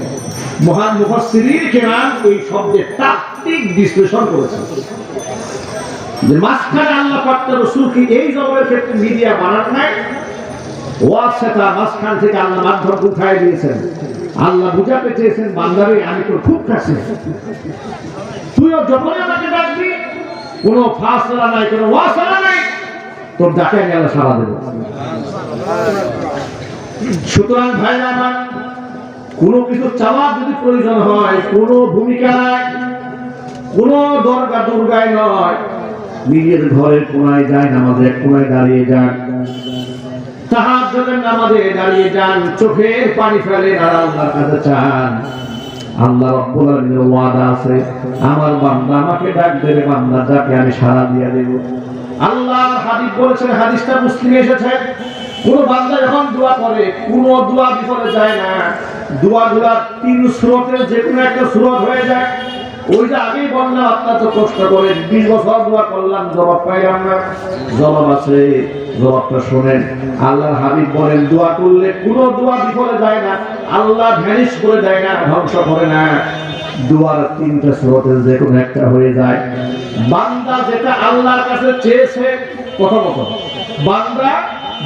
মহান মুফাসসিরিন কেরাম এই শব্দের তাত্ত্বিক বিশ্লেষণ করেছেন যে মাঝখানে আল্লাহ পাক তার রাসূলকে এই জবাবের ক্ষেত্রে মিডিয়া বানান নাই, ওয়াসিতা মাঝখান থেকে আল্লাহ মাধ্যম উঠায় দিয়েছেন। আল্লাহ বুঝাতে চেয়েছেন বান্দারে আমি তোর খুব কাছে, তুইও যখন আমাকে ডাকবি কোনো ফাসলা নাই, কোনো ওয়াসিলা নাই, তোর ডাকে আমি আল্লাহ সাড়া দেব। সুতরাং ভাইরা আমার, কোনো কিছু চাওয়ার যদি প্রয়োজন হয় কোনো ভূমিকা নাই, কোনো দরগা দুর্গায় নয়, নিজের ঘরের কোনায় যায় নামাজে কোনায় দাঁড়িয়ে যান, তাহাজ্জুদের নামাজে দাঁড়িয়ে যান, চোখের পানি ফেলেন আর আল্লাহর কাছে চান। আল্লাহ রাব্বুল আলামিনের ওয়াদা আছে আমার বান্দা আমাকে ডাক দেবে, বান্দা যাকে আমি সাড়া দিয়ে দেব। আল্লাহর হাবিব বলেছেন, হাদিসটা মুসলিমে এসেছে, কোন বান্দা যখন দোয়া করে কোন দোয়া বিফলে যায় না, দোয়াগুলোর 3 সূরতের যে কোনো একটা সূরত হয়ে যায়। ওই যে আগেই বললাম আপনার তো কষ্ট করে 20 বছর দোয়া করলাম জবাব পাইলাম না, জবাব আছে, জবাবটা শুনেন। আল্লাহর হাবিব বলেন দোয়া করলে কোন দোয়া বিফলে যায় না, আল্লাহ ভ্যানিশ করে দেয় না, ধ্বংস করে না। দোয়ার 3টা সূরতের যে কোনো একটা হয়ে যায়। বান্দা যেটা আল্লাহর কাছে চেয়েছে, প্রথমত বান্দা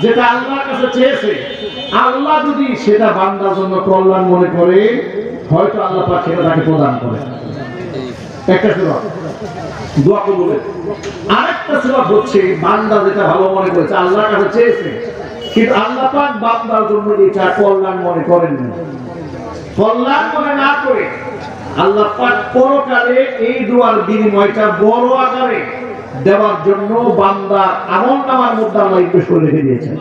যেটা আল্লাহর কাছে চেয়েছে, আল্লাহ যদি সেটা বান্দার জন্য কল্যাণ মনে করে হয়তো আল্লাহ পাক সেটা তাকে প্রদান করে। একটা সূরত দোয়া কবুলের। আরেকটা সূরত হচ্ছে বান্দা যেটা ভালো মনে করেছে আল্লাহর কাছে চেয়েছে, কিন্তু আল্লাহ পাক বান্দার জন্য এটা কল্যাণ মনে করেননি। কল্যাণ মনে না করে আল্লাহ পাক পরকালে এই দোয়ার বিনিময়টা বড় আকারে দেওয়ার জন্য বান্দা আমলনামার মধ্যে আল্লাহ ইনভেস করে রেখে দিয়েছেন।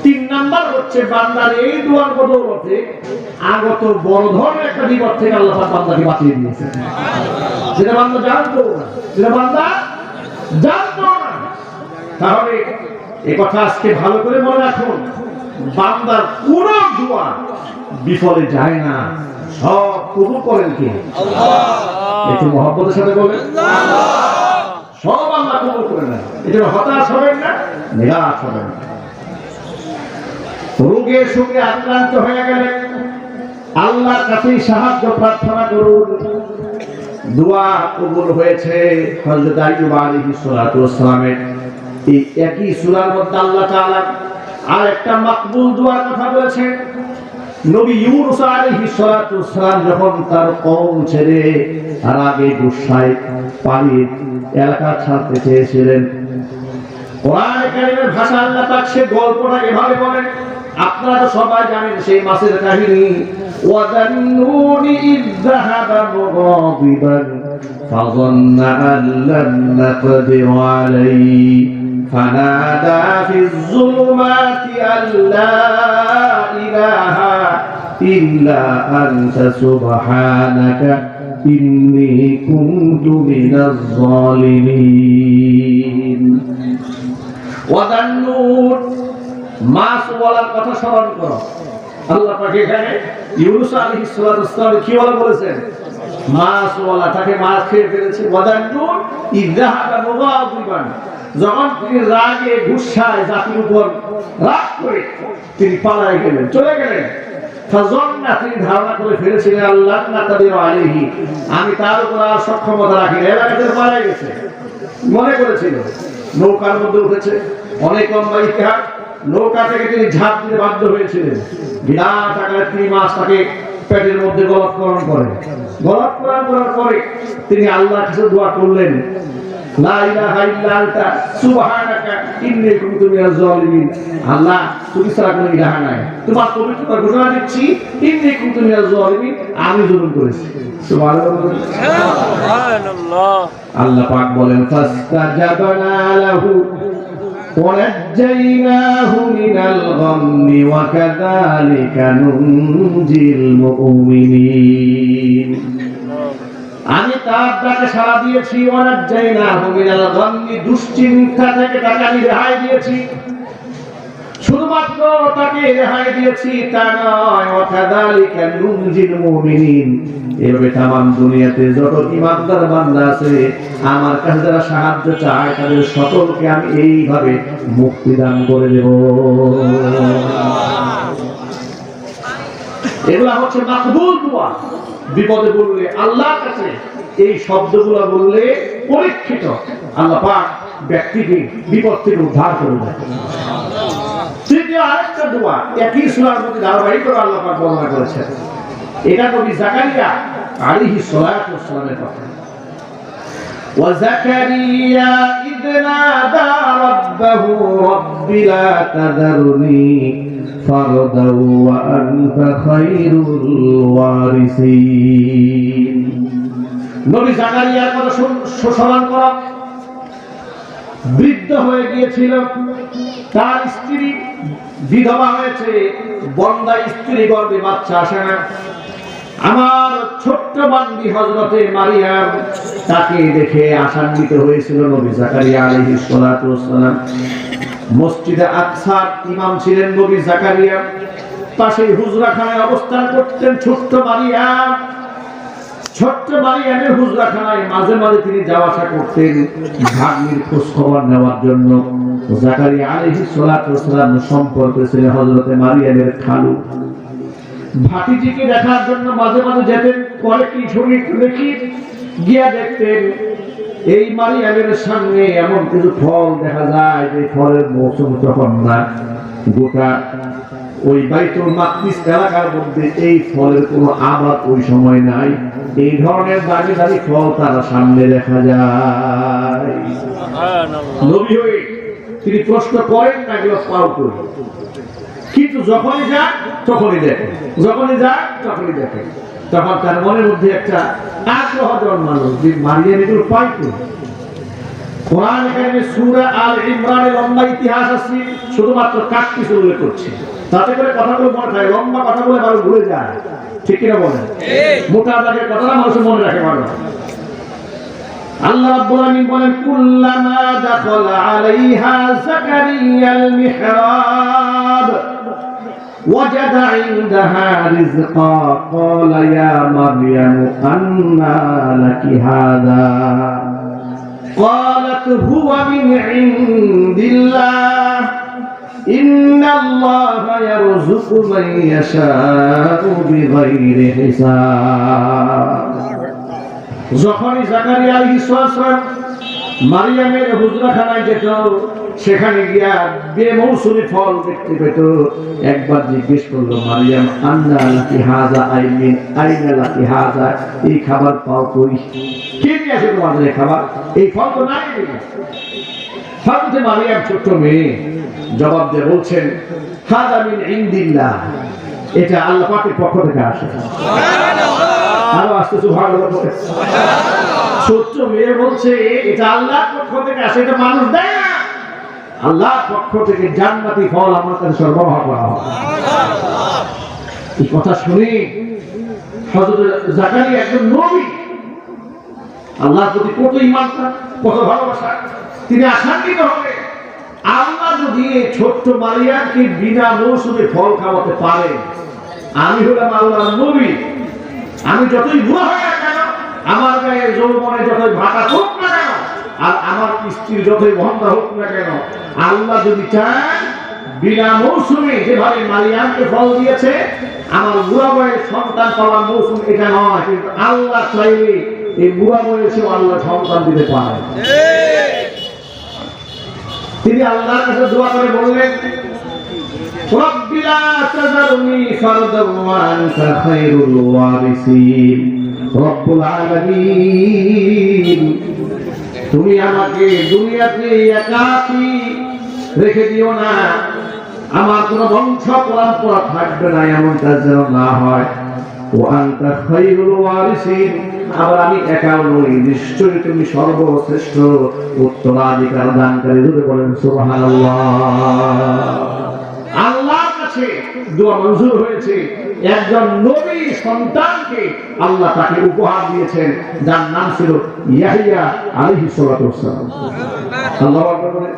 3 নাম্বার হচ্ছে বান্দার এই দোয়ার বদৌলতে আগত বড় ধরনের একটা বিপদ থেকে আল্লাহ পাক বান্দাকে বাঁচিয়ে দিয়েছেন, যেটা বান্দা জানতো না, যেটা বান্দা জানতো না। তাহলে এই কথা আজকে ভালো করে মনে রাখুন, বান্দার কোন দোয়া বিফলে যায় না, সব কবুল করেন কে? আল্লাহ। একটু মহব্বতের সাথে বলেন আল্লাহ। সব আল্লাহ কবুল করে নেন, এটা হতাশ হবেন না, নিরাশ হবেন না। রোগে সুখে আক্রান্ত হয়ে গেলে আল্লাহর কাছে সাহায্য প্রার্থনা করুন। দোয়া কবুল হয়েছে হযরত আইয়ুব আলাইহিস সালাতু ওয়াস সালামের এই একই সূরার মধ্যে আল্লাহ তাআলা আরেকটা মাকবুল দোয়ার কথা বলেছেন। নবী ইউনূস আলাইহিস সালাতু ওয়াস সালাম যখন তার কওম ছেড়ে আরাবে গুসায় পানির এলাকা ছাড়তে চেয়েছিলেন, কোরআনে কারীমের ভাষা আল্লাহ পাক সে গল্পটা এভাবে বলেন, আপনারা তো সবাই জানেন সেই মাসের কাহিনী। ওয়াদান্নুনি ইয যাহাবা মুগাদিবান ফাযান্না আন লাম নাকদির আলাইহি ফানাদা ফিয যুলুমাতি আল্লা ইলাহা ইল্লা আনতা সুবহানাকা ইন্নী কুনতু মিনাজ জালিমিন। ওয়াদান্নুন মাস বলার কথা স্মরণ করো। আল্লাহ পাক এখানে ইউনূস আলাইহিস সালাতু ওয়াস সালাম কি বলেছেন? মাছওয়ালা তাকে মাছ খেয়ে ফেলেছে। ওয়াদান্নুন ইযহাবা মুগাদিবান, যখন তিনি রাগে গুসায় জাতির উপর রাগ করে তিনি পালায় গেলেন, চলে গেলেন। ফাযান্না, তিনি ধারণা করে ফেলেছিলেন আল্লাহ নাকাদিরু আলাইহি, আমি তার উপর আর সক্ষমতা রাখি না, এলাকা থেকে পালাই গেছে মনে করেছিল। নৌকার মধ্যে উঠেছে, অনেক লম্বা ইতিহাস। নৌকা থেকে তিনি ঝাঁপ দিতে বাধ্য হয়েছিলেন। বিরাট আকারের তিমি মাছ তাকে পেটের মধ্যে গলৎকরণ করে। গলৎকরণ করার পরে তিনি আল্লাহর কাছে দোয়া করলেন, লা ইলাহা ইল্লা আনতা সুবহানাকা ইন্নী কুনতু মিনাজ জালিমিন। আল্লাহ, তুমি ছাড়া কোনো ইলাহা নাই, তোমার পবিত্রতা ঘোষণা দিচ্ছি, ইন্নী কুনতু মিনাজ জালিমিন, আমি জুলুম করেছি। সুবহানাল্লাহ। আল্লাহ পাক বলেন, ফাস্তাজাবনা লাহু وَنَجَّيْنَاهُ مِنَ الْغَمِّ وَكَذَلِكَ نُنْجِي الْمُؤْمِنِينَ। আমি তার ডাকে সাড়া দিয়েছি, ওয়ানাজ্জাইনাহু মিনাল গাম্মি, দুশ্চিন্তা থেকে তাকে আমি রেহাই দিয়েছি। শুধুমাত্র তাকে রেহাই দিয়েছি তা নয়, ওয়াকাযালিকা নুনজিল মুমিনিন, এভাবে তামাম দুনিয়াতে যত ঈমানদার বান্দা আছে আমার কাছে যারা সাহায্য চায় তাদের সকলকে আমি এইভাবে মুক্তি দান করে দেব। এগুলা হচ্ছে মাকবুল দোয়া। বিপদে বললে আল্লাহর কাছে এই শব্দগুলো বললে পরীক্ষিত, আল্লাহ পাক ব্যক্তিকে বিপদ থেকে উদ্ধার করে দেয়। তৃতীয় আরেকটা দোয়া একই সূরার মধ্যে ধারাবাহিকভাবে আল্লাহ পাক বর্ণনা করেছেন। এটা নবী জাকারিয়া আলাইহিস সালাতু ওয়াস সালামের কথা। ওয়া জাকারিয়া ইয নাদা রাব্বাহু রাব্বি লা তাযারনি ফারদাও ওয়া আনতা খায়রুল ওয়ারিসিন। নবী জাকারিয়ার কথা স্মরণ করো। বৃদ্ধ হয়ে গিয়েছিল, তার স্ত্রী বিধবা হয়েছে, বন্দা স্ত্রী গর্ভে বাচ্চা আসে না। আমার ছোট্ট বান্দি হযরতে মারিয়াম তাকে দেখে আশান্বিত হয়েছিল নবী জাকারিয়া আলাইহিস সালাতু ওয়াস সালাম। মসজিদে আকসার ইমাম ছিলেন নবী জাকারিয়া, পাশে হুজরাখানায় অবস্থান করতেন ছোট্ট মারিয়াম। ছোট্ট মারিয়ামের হুজরাখানায় মাঝে মাঝে তিনি যাওয়া আসা করতেন ভাগ্নির খোঁজ খবর নেওয়ার জন্য। জাকারিয়া আলাইহিস সালাতু ওয়াস সালাম সম্পর্কে ছিলেন হযরতে মারিয়ামের খালু। ভাতিজিকে দেখার জন্য মাঝে মাঝে যেতেন, পরে কি শুনি দেখি গিয়া দেখতেন এই মারিয়ামের সামনে এমন কিছু ফল দেখা যায় যে ফলের মৌসুম তখন না। গোটা ওই বাইতুল মাকদিস এলাকার মধ্যে এই ফলের কোনো আবাদ ওই সময় নাই। এই ধরনের দামি দামি ফল তারা সামনে দেখা যায়। নবী হয়ে তিনি প্রশ্ন করেন না, এগুলো পাও করি, কিন্তু যখনই যান তখনই দেখে, যখনই যান তখনই দেখে। তখন তার মনের মধ্যে একটা আগ্রহ জন্মালো যে মারিয়াম এগুলো পাই করি। কোরআন কারিমে সূরা আল ইমরানের লম্বা ইতিহাস আছে, শুধুমাত্র কাটটি উল্লেখ করছে, তাতে করে কথাগুলো মনে থাকে। লম্বা কথা বলে মানুষ ভুলে যায়, ঠিক কিনা বলেন? মোটা দাগের কথাটা মানুষ মনে রাখে ভালো। আল্লাহ রাব্বুল আলামিন বলেন, কুল্লামা দাখালা আলাইহা যাকারিয়াল মিহরাব ওয়াজাদা ইনদাহা রিজকা ক্বালা ইয়া মারইয়াম আন্না লাকি হাযা قالت هو من عند الله إن الله يرزق من يشاء بغير حساب। যখনই জাকারিয়া আলাইহিস সালাম মারিয়ামের হুজরাখানায় যেত, সেখানে গিয়া বেমৌসুমি ফল দেখতে পেত। একবার জিজ্ঞেস করলো, মারিয়াম আন্না লাকি হাযা, আইনা লাকি হাযা, এই খাবার পাও কই? কে নিয়ে আসে তোমাদের এই খাবার? এই ফল তো নাই। হযরত মারিয়াম ছোট্ট মেয়ে জবাব দিয়ে বলছেন, হাযা মিন ইনদিল্লাহ, এটা আল্লাহ পাকের পক্ষ থেকে আসে। সুবহানাল্লাহ। আরো আসতে সুবহানাল্লাহ বলে। ছোট্ট মেয়ে বলছে এটা আল্লাহর পক্ষ থেকে আসে, এটা মানুষ দেয় না। আল্লাহর পক্ষ থেকে জান্নাতি ফল আমার কাছে সরবরাহ করা হয়। এই কথা শুনে হযরত জাকারিয়া একজন নবী, আল্লাহর প্রতি কত ঈমান, কত ভালোবাসা, তিনি আশান্বিত হবে। আল্লাহ যদি ছোট্ট মারিয়ামকে বিনা মৌসুমে ফল খাওয়াতে পারে, আমি হলাম আল্লাহর নবী, আমি যতই বুড়া হয়ে না কেন আমার গায়ে যৌবনে যতই ভাটা হোক না কেন, আর আমার স্ত্রীর যতই ভন্ডা হোক না কেন, আল্লাহ যদি চান বিনা মৌসুমে যেভাবে মারিয়ামকে ফল দিয়েছে, আমার বুড়া বয়সে সন্তান পাওয়ার মৌসুম এটা নয়, কিন্তু আল্লাহ চাইলে এই বুড়া বয়সেও আল্লাহ সন্তান দিতে পারে। তিনি আল্লাহর কাছে দোয়া করে বললেন, রব্বি লা তাযারনি ফারদান ওয়া আনতা খায়রুল ওয়ারিসিন। রব্বুল আলামিন, তুমি আমাকে দুনিয়াতে একাকী রেখে দিও না, আমার কোন বংশ পরম্পরা থাকবে না, এমনটা যেন না হয়। ওয়া আনতা খায়রুল ওয়ারিসিন, আবার আমি একাও নই, নিশ্চয়ই তুমি সর্বশ্রেষ্ঠ উত্তরাধিকার দানকারী। যদি বলেন সুবহানাল্লাহ। আল্লাহর কাছে দোয়া মঞ্জুর হয়েছে। একজন নবী সন্তানকে আল্লাহ তাকে উপহার দিয়েছেন, যার নাম ছিল ইয়াহইয়া আলাইহিস সালাতু ওয়াস সালাম। আল্লাহু আকবার বলেন।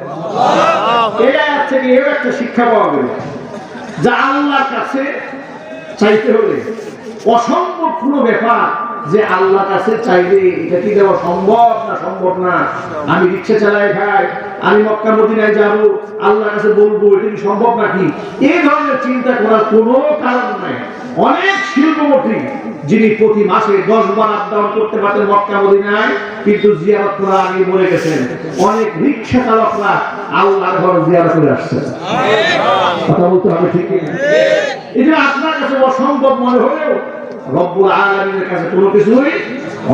এটা থেকে এর একটা শিক্ষা পাওয়া গেল, যা আল্লাহর কাছে চাইতে হলে অসম্ভব কোনো ব্যাপার যে আল্লাহর কাছে চাইলে এটা কি দেওয়া সম্ভব না, সম্ভব না। আমি রিক্সা চালাই খাই, আমি মক্কা মদিনায় যাব, আল্লাহর কাছে বলবো, এটা কি সম্ভব নাকি? এই ধরনের চিন্তা করার কোনো কারণ নাই। অনেক শিল্পপতি যিনি প্রতি মাসে 10 বার আপ ডাউন করতে পারতেন মক্কা মদিনায়, কিন্তু জিয়ারত করা আগে মরে গেছেন। অনেক রিক্সা চালকরা আল্লাহর ঘর জিয়ারত করে আসছেন। কথা বলতে হবে ঠিক না? এটা আপনার কাছে অসম্ভব মনে হলেও রব্বুল আলামিনের কাছে কোনো কিছুই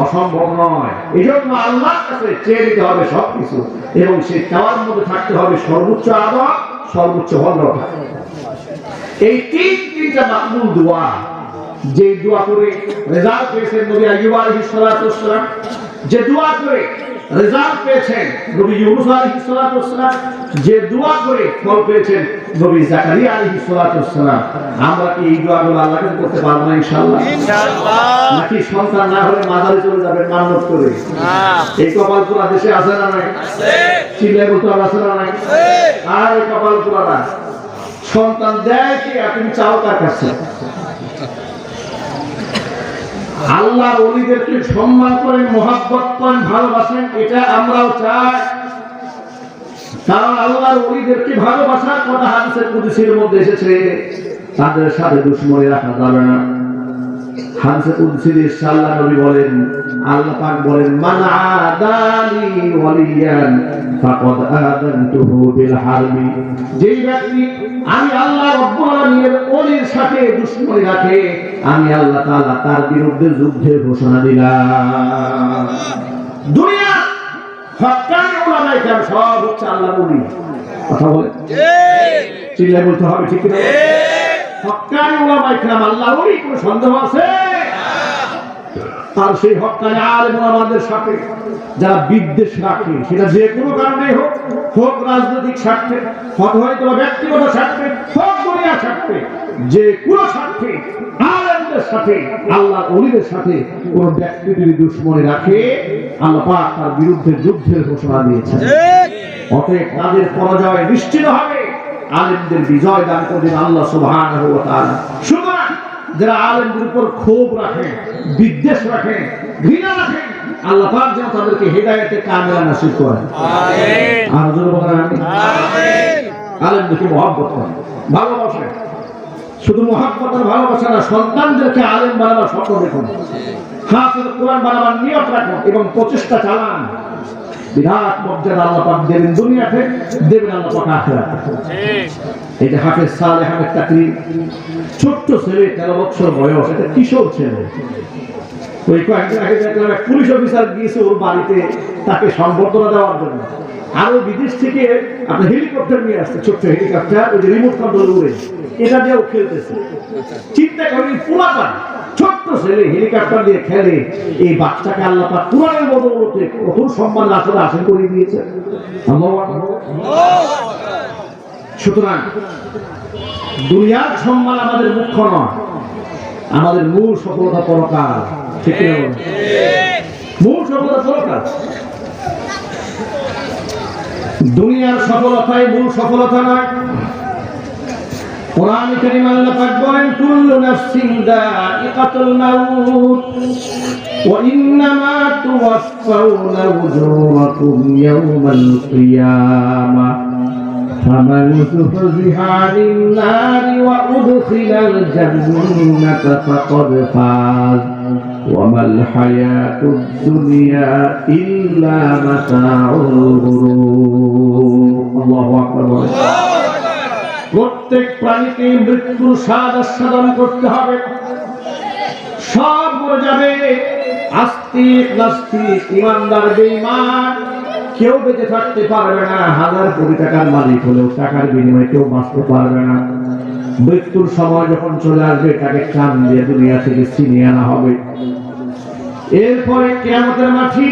অসম্ভব নয়। এজন্য আল্লাহর কাছে চেয়ে নিতে হবে সবকিছু, এবং সেই চাওয়ার মধ্যে থাকতে হবে সর্বোচ্চ আদব, সর্বোচ্চ ভদ্রতা। এই তিনটা মাকবুল দোয়া, যে দোয়া করে রেজাল্ট পেয়েছেন নবী আইয়ুব আলাইহিস সালাতু ওয়াস সালাম, যে দোয়া করে রেজাল্ট পেয়েছেন নবী ইউনূস আলাইহিস সালাতু ওয়াস সালাম, যে দোয়া করে ফল পেয়েছেন নবী জাকারিয়া আলাইহিস সালাতু ওয়াস সালাম, আমরা কি এই দোয়াগুলো আল্লাহকে করতে পারবো না ইনশাআল্লাহ? ইনশাআল্লাহ। নাকি সন্তান না হলে মাজারে চলে যাবেন মান্নত করে? এই কপাল পুরা দেশে আছে না নাই? আছে। চিল্লায় বলতে আছে না নাই? আছে। আর এই কপাল পুরা না, সন্তান দেয় কি আর তুমি চাও কার কাছে? আল্লাহর ওলিদেরকে সম্মান করেন, মহব্বত করেন, ভালোবাসেন, এটা আমরাও চাই। কারণ আল্লাহর ওলিদেরকে ভালোবাসার কথা হাদিসের কুদসির মধ্যে এসেছে, তাদের সাথে দুশমনি রাখা যাবে না। হাদিসে কুদসির আল্লাহ নবী বলেন, আল্লাহ পাক বলেন, মান আদালি ওয়ালিয়ান ফাকাদ আযানতুহু বিল হারবি। যেই ব্যক্তি আমি আল্লাহ রাব্বুল আলামিনের ওলির সাথে দুশমনি রাখে, আমি আল্লাহ তাআলা তার বিরুদ্ধে যুদ্ধের ঘোষণা দিলাম। দুনিয়া হক্কানি উলামায়ে কেরাম সব হচ্ছে আল্লাহর ওলি। কথা বলে ঠিক, চিল্লায় বলতে হবে ঠিক না? হক্কানি উলামায়ে কেরাম আল্লাহর ওলি, কোনো সন্দেহ আছে? আর সেই হক্কানি আলেম ওলামাদের সাথে যারা বিদ্বেষ রাখে, সেটা যে কোনো কারণে হোক, হোক রাজনৈতিক স্বার্থে, হয়তো ব্যক্তিগত স্বার্থে, হোক দুনিয়ার স্বার্থে, যে কোনো স্বার্থে আলেমদের সাথে, আল্লাহর ওলিদের সাথে কোন ব্যক্তি যদি দুশমনি রাখে, আল্লাহ পাক তার বিরুদ্ধে যুদ্ধের ঘোষণা দিয়েছেন। অতএব তাদের পরাজয় নিশ্চিত হবে, আলেমদের বিজয় দান করবেন আল্লাহ সুবহানাহু ওয়া তাআলা। সুতরাং যারা আলেমদের উপর ক্ষোভ রাখেন, বিদ্বেষ রাখেন, ঘৃণা রাখেন, আল্লাহ পাক যেন তাদেরকে হেদায়েতে কামিলা নসিব করেন। আমিন। আর জোরে বলেন আমিন। আমিন। আলেমদেরকে মহব্বত করেন, ভালোবাসেন। শুধু মহব্বত আর ভালোবাসা না, সন্তানদেরকে আলেম বানাবার স্বপ্ন দেখুন, হাফেজ কোরআন বানাবার নিয়ত রাখুন এবং প্রচেষ্টা চালান। বিরাট মর্যাদা আল্লাহ পাক দেবেন দুনিয়াতে, দেবেন আল্লাহ পাক আখিরাতে। ঠিক। এই যে হাফেজ সালেহ আহমেদ তাকরির, ছোট্ট ছেলে, 13 বছর বয়স, এটা কিশোর ছেলে। ওই কয়েকদিন আগে দেখলাম এক পুলিশ অফিসার গিয়েছে ওর বাড়িতে তাকে সম্বর্ধনা দেওয়ার জন্য। আরো বিদেশ থেকে আপনার হেলিকপ্টার নিয়ে আসছে, ছোট্ট হেলিকপ্টার, ওই যে রিমোট কন্ট্রোল উড়ে, এটা দিয়েও খেলতেছে। চিন্তা করেন, পুরাতন ছোট্ট ছেলে হেলিকপ্টার দিয়ে খেলে, এই বাচ্চাকে আল্লাহ পাক কুরআনের বদৌলতে কত সম্মান আসলে হাসিল করে দিয়েছে। আল্লাহু আকবার। সুতরাং দুনিয়ার সম্মান আমাদের মুখ্য নয়, আমাদের মূল সফলতা পরকাল। ঠিক না? মূল সফলতা পরকাল। দুনিয়ার সফলতাই মূল সফলতা নয়। কোরআন কারীম আল্লাহ পাক বলেন, কুল্লু নাফসিন যায়িকাতুল মাউত ওয়া ইন্নামা তুওয়াফাউনা উজুরাকুম ইয়াওমাল কিয়ামাহ فمن زحزح عن النار وأدخل الجنة فقد فاز وما الحياة الدنيا إلا متاع الغرور الله أكبر প্রত্যেক প্রাণীকে মৃত্যুর স্বাদ আস্বাদন করতে হবে সব মরে যাবে আস্তিক নাস্তিক ঈমানদার বেঈমান কেউ বেঁচে থাকতে পারবে না হাজার কোটি টাকার মালিক হলেও টাকার বিনিময়ে কেউ বাঁচতে পারবে না মৃত্যুর সময় যখন চলে আসবে তাকে কান দিয়ে দুনিয়া থেকে ছিনিয়ে আনা হবে এরপরে কিয়ামতের মাঠে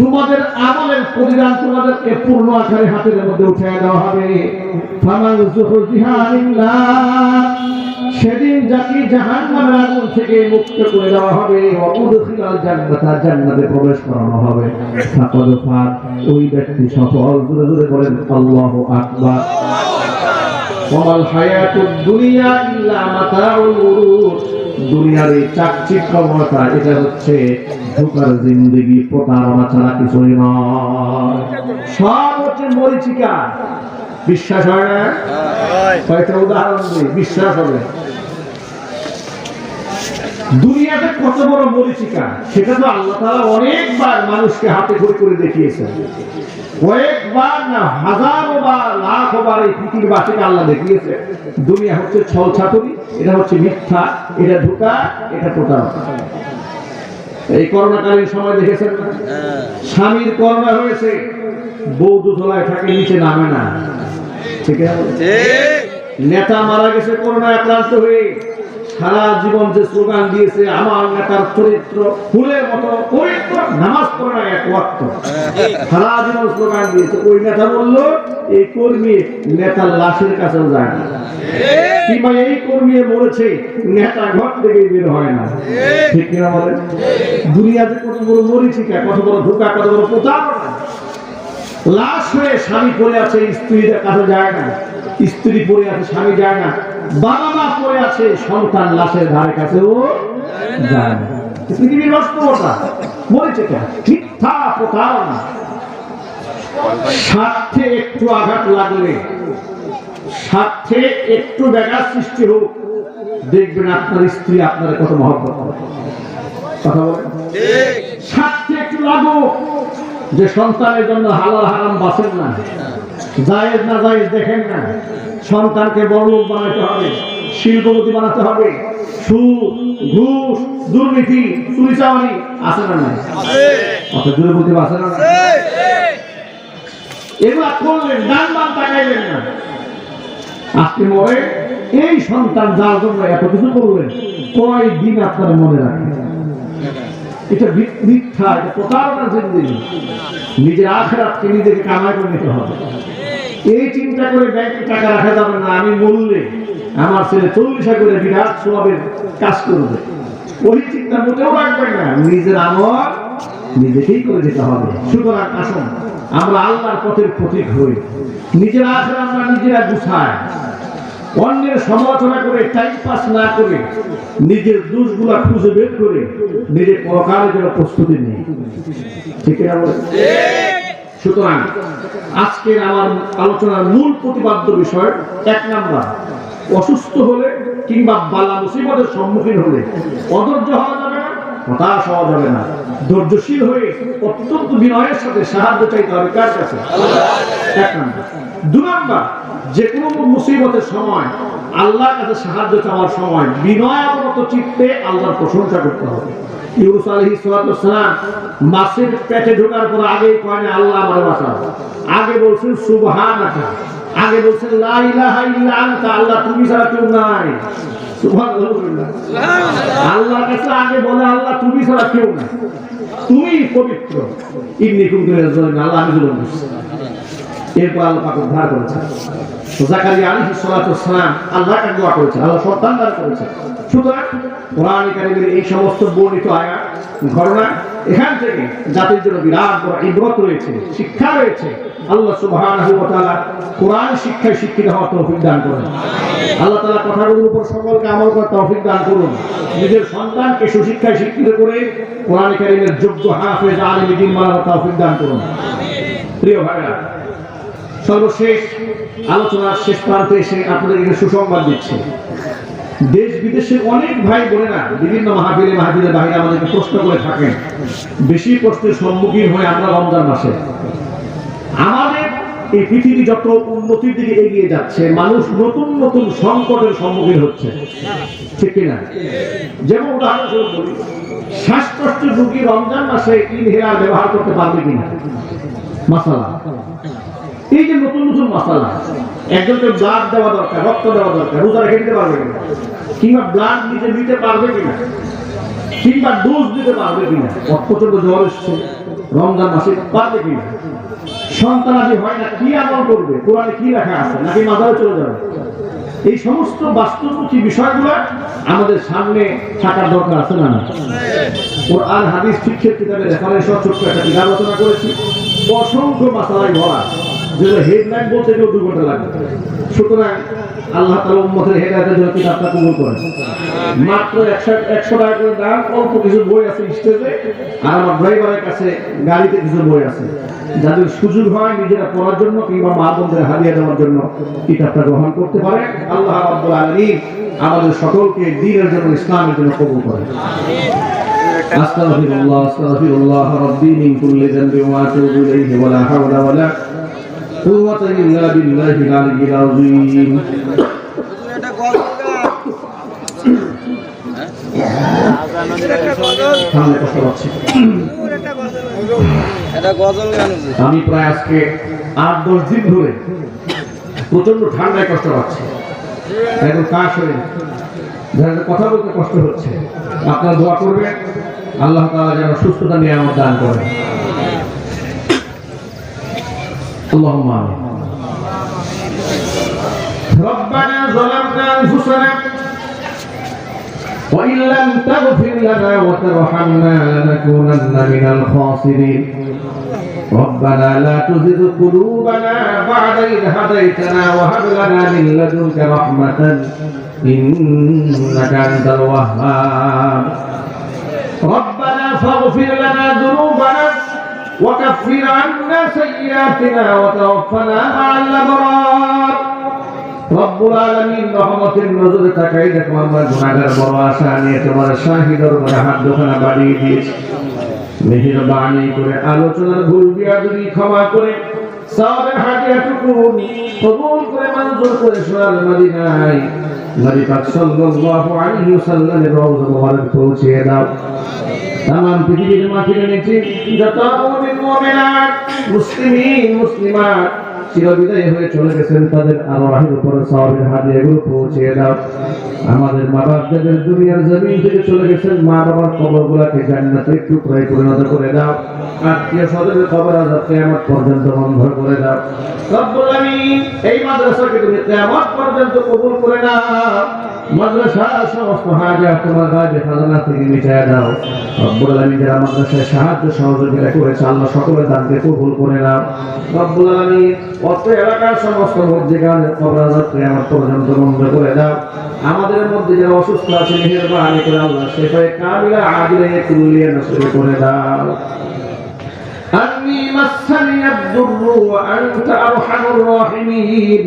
তোমাদের আমলের প্রতিদান তোমাদেরকে পূর্ণ আকারে হাতের মধ্যে উঠিয়ে দেওয়া হবে ফামান যুহজিহা আনিল্লাহ সেদিন যাকে জাহান্নামের আগুন থেকে মুক্ত করে দেওয়া হবে ওয়া উদখিলাল জান্নাত জান্নাতে প্রবেশ করানো হবে ফাকাদ ফাত ওই ব্যক্তি সফল জোরে জোরে বলেন আল্লাহু আকবার ওয়াল হায়াতুদ দুনিয়া ইল্লা মাতাউল গুরুর দুনিয়ার এই চাকচিক্যময়তা এটা হচ্ছে ধোঁকার জিন্দেগি প্রতারণা ছাড়া কিছুই নয় সব হচ্ছে মরিচিকা বিশ্বাস হয় না কয়েকটা উদাহরণ দিই বিশ্বাস হবে দুনিয়াতে কত বড় মরিচিকা সেটা তো আল্লাহ তাআলা অনেকবার মানুষকে হাতে ধরে করে দেখিয়েছেন কয়েকবার না হাজারো বার লাখো বার এই পৃথিবীবাসীকে আল্লাহ দেখিয়েছে দুনিয়া হচ্ছে ছল ছাতুরি এটা হচ্ছে মিথ্যা এটা ধোঁকা এটা প্রতারণা এই করোনাকালীন সময় দেখেছেন না স্বামীর করোনা হয়েছে বউ দোতলায় থাকে নিচে নামে না ঠিক আছে নেতা মারা গেছে করোনা আক্রান্ত হয়ে সারা জীবন যে স্লোগান দিয়েছে আমার নেতার চরিত্র ফুলের মতো পবিত্র নামাজ পড়ে না এক ওয়াক্ত সারা জীবন স্লোগান দিয়েছে ওই নেতা বলল এই কর্মী নেতার লাশের কাছেও যায় না কিংবা এই কর্মী মরেছে নেতা ঘর থেকে বের হয় না ঠিক কিনা বলেন দুনিয়াতে কত বড় মরিচিকা কত বড় ধোঁকা কত বড় প্রতারণা লাশ হয়ে স্বামী পড়ে আছে স্ত্রীদের কাছে যায় না স্ত্রী পড়ে আছে স্বামী যায় না বাবা মা পড়ে আছে সন্তান লাশের ধারে কাছেও যায় না পৃথিবীর বাস্তবতা মরিচিকা মিথ্যা প্রতারণা স্বার্থে একটু আঘাত লাগলে স্বার্থে একটু ব্যাঘাত সৃষ্টি হোক দেখবেন আপনার স্ত্রী আপনার কত মহব্বত কথা বলেন স্বার্থে একটু লাগুক যে সন্তানের জন্য হালাল হারাম বাঁচেন না জায়েজ না জায়েজ দেখেন না সন্তানকে বড়লোক বানাতে হবে শিল্পপতি বানাতে হবে সুদ ঘুষ দুর্নীতি চুরি চাওয়ানি আছে না নাই অত দুর্নীতি আছে না এগুলা করলেন ডান বাম তাকাইলেন না আজকে মরে এই সন্তান যার জন্য এত কিছু করলেন কয়দিন আপনার মনে রাখেন এটা মিথ্যা এটা প্রতারণার জিন্দেগি নিজের আখিরাতকে নিজেকে কামাই করে নিতে হবে এই চিন্তা করে ব্যাংকে টাকা রাখা যাবে না আমি মরলে আমার ছেলে 40 করে বিরাট সওয়াবের কাজ করবে ওই চিন্তা মোটেও রাখবেন না নিজের আমল নিজেকেই করে দিতে হবে সুতরাং আসুন আমরা আল্লাহর পথের প্রতীক হই নিজের আখিরাত আমরা নিজেরা গুছাই অন্যের সমালোচনা করে টাইম পাস না করে নিজের দোষগুলা খুঁজে বের করে নিজের পরকালের জন্য প্রস্তুতি নিই ঠিক না বলেন সুতরাং আজকের আমার আলোচনার মূল প্রতিপাদ্য বিষয় 1 নাম্বার অসুস্থ হলে কিংবা বালা মুসিবতের সম্মুখীন হলে অধৈর্য হওয়া যাবে না হতাশ হওয়া যাবে না ধৈর্যশীল হয়ে অত্যন্ত বিনয়ের সাথে সাহায্য চাইতে হবে কার কাছে আল্লাহ 1 নাম্বার 2 নাম্বার যে কোনো মুসিবতের সময় আল্লাহর কাছে সাহায্য চাওয়ার সময় বিনয়াবনত চিত্তে আল্লাহর প্রশংসা করতে হবে ইউনুস আলাইহিস সালাম মাছের পেটে ঢোকার পর আগেই কয় আল্লাহ আমারে বাঁচাও আগে বলছেন সুবহানাকা আগে বলছেন লা ইলাহা ইল্লা আনতা আল্লাহ তুমি ছাড়া কেউ নাই সুবহানাল্লাহ আল্লাহর কাছে আগে বলে আল্লাহ তুমি ছাড়া কেউ নাই তুমি পবিত্র ইন্নী কুনতু মিনাজ জালিমিন আল্লাহ আমি জুলুম করছি এরপর আল্লাহ পাক উদ্ধার করেছেন। জাকারিয়া আলাইহিস সালাতু ওয়াস সালাম আল্লাহকে দোয়া করেছেন, আল্লাহ সন্তান দান করেছেন। সুতরাং কোরআন কারীমের এই সমস্ত বর্ণিত আয়াত ঘটনা এখান থেকে জাতির জন্য বিরাট বড় ইবরত রয়েছে, শিক্ষা রয়েছে। আল্লাহ সুবহানাহু ওয়া তাআলা কোরআন শিক্ষায় শিক্ষিত হওয়ার তৌফিক দান করুন। আল্লাহ তাআলা কথাগুলোর উপর সকলকে আমল করার তৌফিক দান করুন। নিজের সন্তানকে সুশিক্ষায় শিক্ষিত করে কোরআন কারীমের যোগ্য হাফেজ আলিম দ্বীন বানানোর তৌফিক দান করুন। প্রিয় ভাইরা, সর্বশেষ আলোচনার শেষ প্রান্তে এসে আপনাদেরকে সুসংবাদ দিচ্ছি। দেশ বিদেশের অনেক ভাই বোনেরা বিভিন্ন মাহফিলের বাইরে আমাদেরকে প্রশ্ন করে থাকেন। বেশি প্রশ্নের সম্মুখীন হয়ে আমরা রমজান মাসে আমাদের এই পৃথিবী যত উন্নতির দিকে এগিয়ে যাচ্ছে, মানুষ নতুন নতুন সংকটের সম্মুখীন হচ্ছে, ঠিক কিনা? যেমন উদাহরণস্বরূপ বলি, শ্বাসকষ্টের রোগী রমজান মাসে ইনহেলার ব্যবহার করতে পারবে কিনা, মাসালা। এই যে নতুন নতুন মাসালা, একজনকে ব্লাড দেওয়া দরকার, রক্ত দেওয়া দরকার, রোজা রেখে দিতে পারবে কিনা, কিংবা ব্লাড নিজে নিতে পারবে কিনা, কিংবা ডোজ দিতে পারবে কিনা, প্রচন্ড জ্বর এসছে রমজান মাসে পারবে কিনা, সন্তানাদি হয় না, কি আমল করবে, কোরআনে কি লেখা আছে, নাকি মাজারে চলে যাবে। এই সমস্ত বাস্তবমুখী বিষয়গুলো আমাদের সামনে থাকার দরকার আছে না? কোরআন হাদিস শিক্ষার কিতাবে রেফারেন্স ছোট্ট একটা কিতাব আলোচনা করেছি, অসংখ্য মাসালায় ভরা, যেগুলো হেডলাইন বলতে গেলেও 2 ঘন্টা লাগবে। সুতরাং আল্লাহ তাআলা উম্মতের হেদায়েতের জন্য কিতাবটা কবুল করেন। মাত্র 100 টাকা করে দাম, অল্প কিছু বই আছে স্টেজে, আর আমার ড্রাইভারের কাছে গাড়িতে কিছু বই আছে। যাদের সুযোগ হয় নিজেরা পড়ার জন্য কিংবা মা বোনদের হাদিয়া দেওয়ার জন্য কিতাবটা গ্রহণ করতে পারে। আল্লাহ রাব্বুল আলামিন আমাদের সকলকে দ্বীনের জন্য, ইসলামের জন্য কবুল করেন। আস্তাগফিরুল্লাহ আস্তাগফিরুল্লাহ রাব্বি মিন কুল্লি যামবি ওয়া আতুবু ইলাইহি ওয়া লা হাওলা ওয়া লা কুওয়াতা ইল্লা বিল্লাহিল আলিয়্যিল আযীম। এটা গজল গান, আমি প্রায় আজকে 8-10 দিন ধরে প্রচন্ড ঠান্ডায় কষ্ট পাচ্ছি, এখন কাশ হয়ে কথা বলতে কষ্ট হচ্ছে। আপনারা দোয়া করবেন আল্লাহ তাআলা যেন সুস্থতা নিয়ে আমার দান করেন। আল্লাহুম্মা আমিন। রব্বানা যালামনা আনফুসানা وإن لم تغفر لنا وترحمنا لنكونن من الخاسرين ربنا لا تزغ قلوبنا بعد إذ هديتنا وهب لنا من لدنك رحمة إنك أنت الوهاب ربنا فاغفر لنا ذنوبنا وكفر عنا سيئاتنا وتوفنا مع الأبرار রব্বুল আলামিন রহমতের নজরে তাকাই দেখো আমরা গুনাহগার বড় আশা নিয়ে তোমার শাহী দরবারে হাত দুখানা বাড়িয়ে দিয়েছি। মেহেরবানি করে আলোচনার ভুল বিয়াদবি ক্ষমা করে সওয়াবের হাদিয়াটুকু কবুল করে মঞ্জুর করে সোনার মদিনায় নবী পাক সাল্লাল্লাহু আলাইহি ওয়াসাল্লামের রওজা মুবারক পৌঁছে দাও। तमाम পৃথিবীর মাটির নিচে যত মুমিন মুমিনাত মুসলিমিন মুসলিমাত চিরবিদায় হয়ে চলে গেছেন, তাদের আরওয়াহের উপর সওয়াবের হাদিয়াগুলো পৌঁছে দাও। আমাদের মা বাপ যাদের দুনিয়ার জমিন থেকে চলে গেছেন, মা বাবার কবরগুলোকে জান্নাতের টুকরায় পরিণত করে দাও। আত্মীয় স্বজনের কবর আযাব কিয়ামত পর্যন্ত বন্ধ করে দাও। রব্বুল আলামিন এই মাদ্রাসাকে তুমি কিয়ামত পর্যন্ত কবুল করে নাও। মাদ্রাসার সমস্ত হাজাত তোমার গায়ে খাজানা থেকে মিটায় দাও। রব্বুল আলামিন যারা মাদ্রাসায় সাহায্য সহযোগিতা করেছে আল্লাহ সকলের দানকে কবুল করে নাও। রব্বুল আলামিন অত্র এলাকার সমস্ত মসজিদের কবর আযাব কিয়ামত পর্যন্ত বন্ধ করে দাও। আমাদের মধ্যে যারা অসুস্থ আছে মেহেরবানি করে আল্লাহ শিফায়ে কামিলা আজিলা কুল্লিয়া নসিব করে দাও। أني مسني الضر وأنت أرحم الراحمين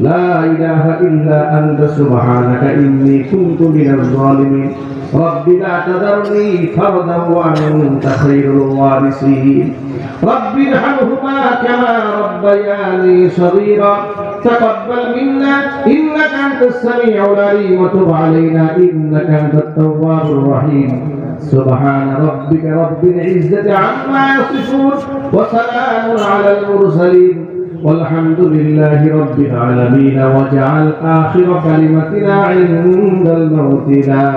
لا إله إلا أنت سبحانك إني كنت من الظالمين رب لا تذرني فردا وأنت خير الوارثين رب ارحمهما كما ربياني صغيرا تقبل منا إنك أنت السميع العليم وتب علينا إنك أنت التواب الرحيم سبحان ربك رب العزة عما يصفون وسلام على المرسلين والحمد لله رب العالمين واجعل آخر كلمتنا عند الموت لا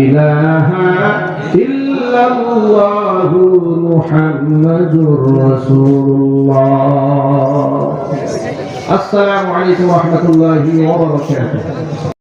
إله إلا ইল্লাল্লাহু মুহাম্মাদুর রাসূলুল্লাহ। আসসালামু আলাইকুম ওয়া রাহমাতুল্লাহি ওয়া বারাকাতুহু।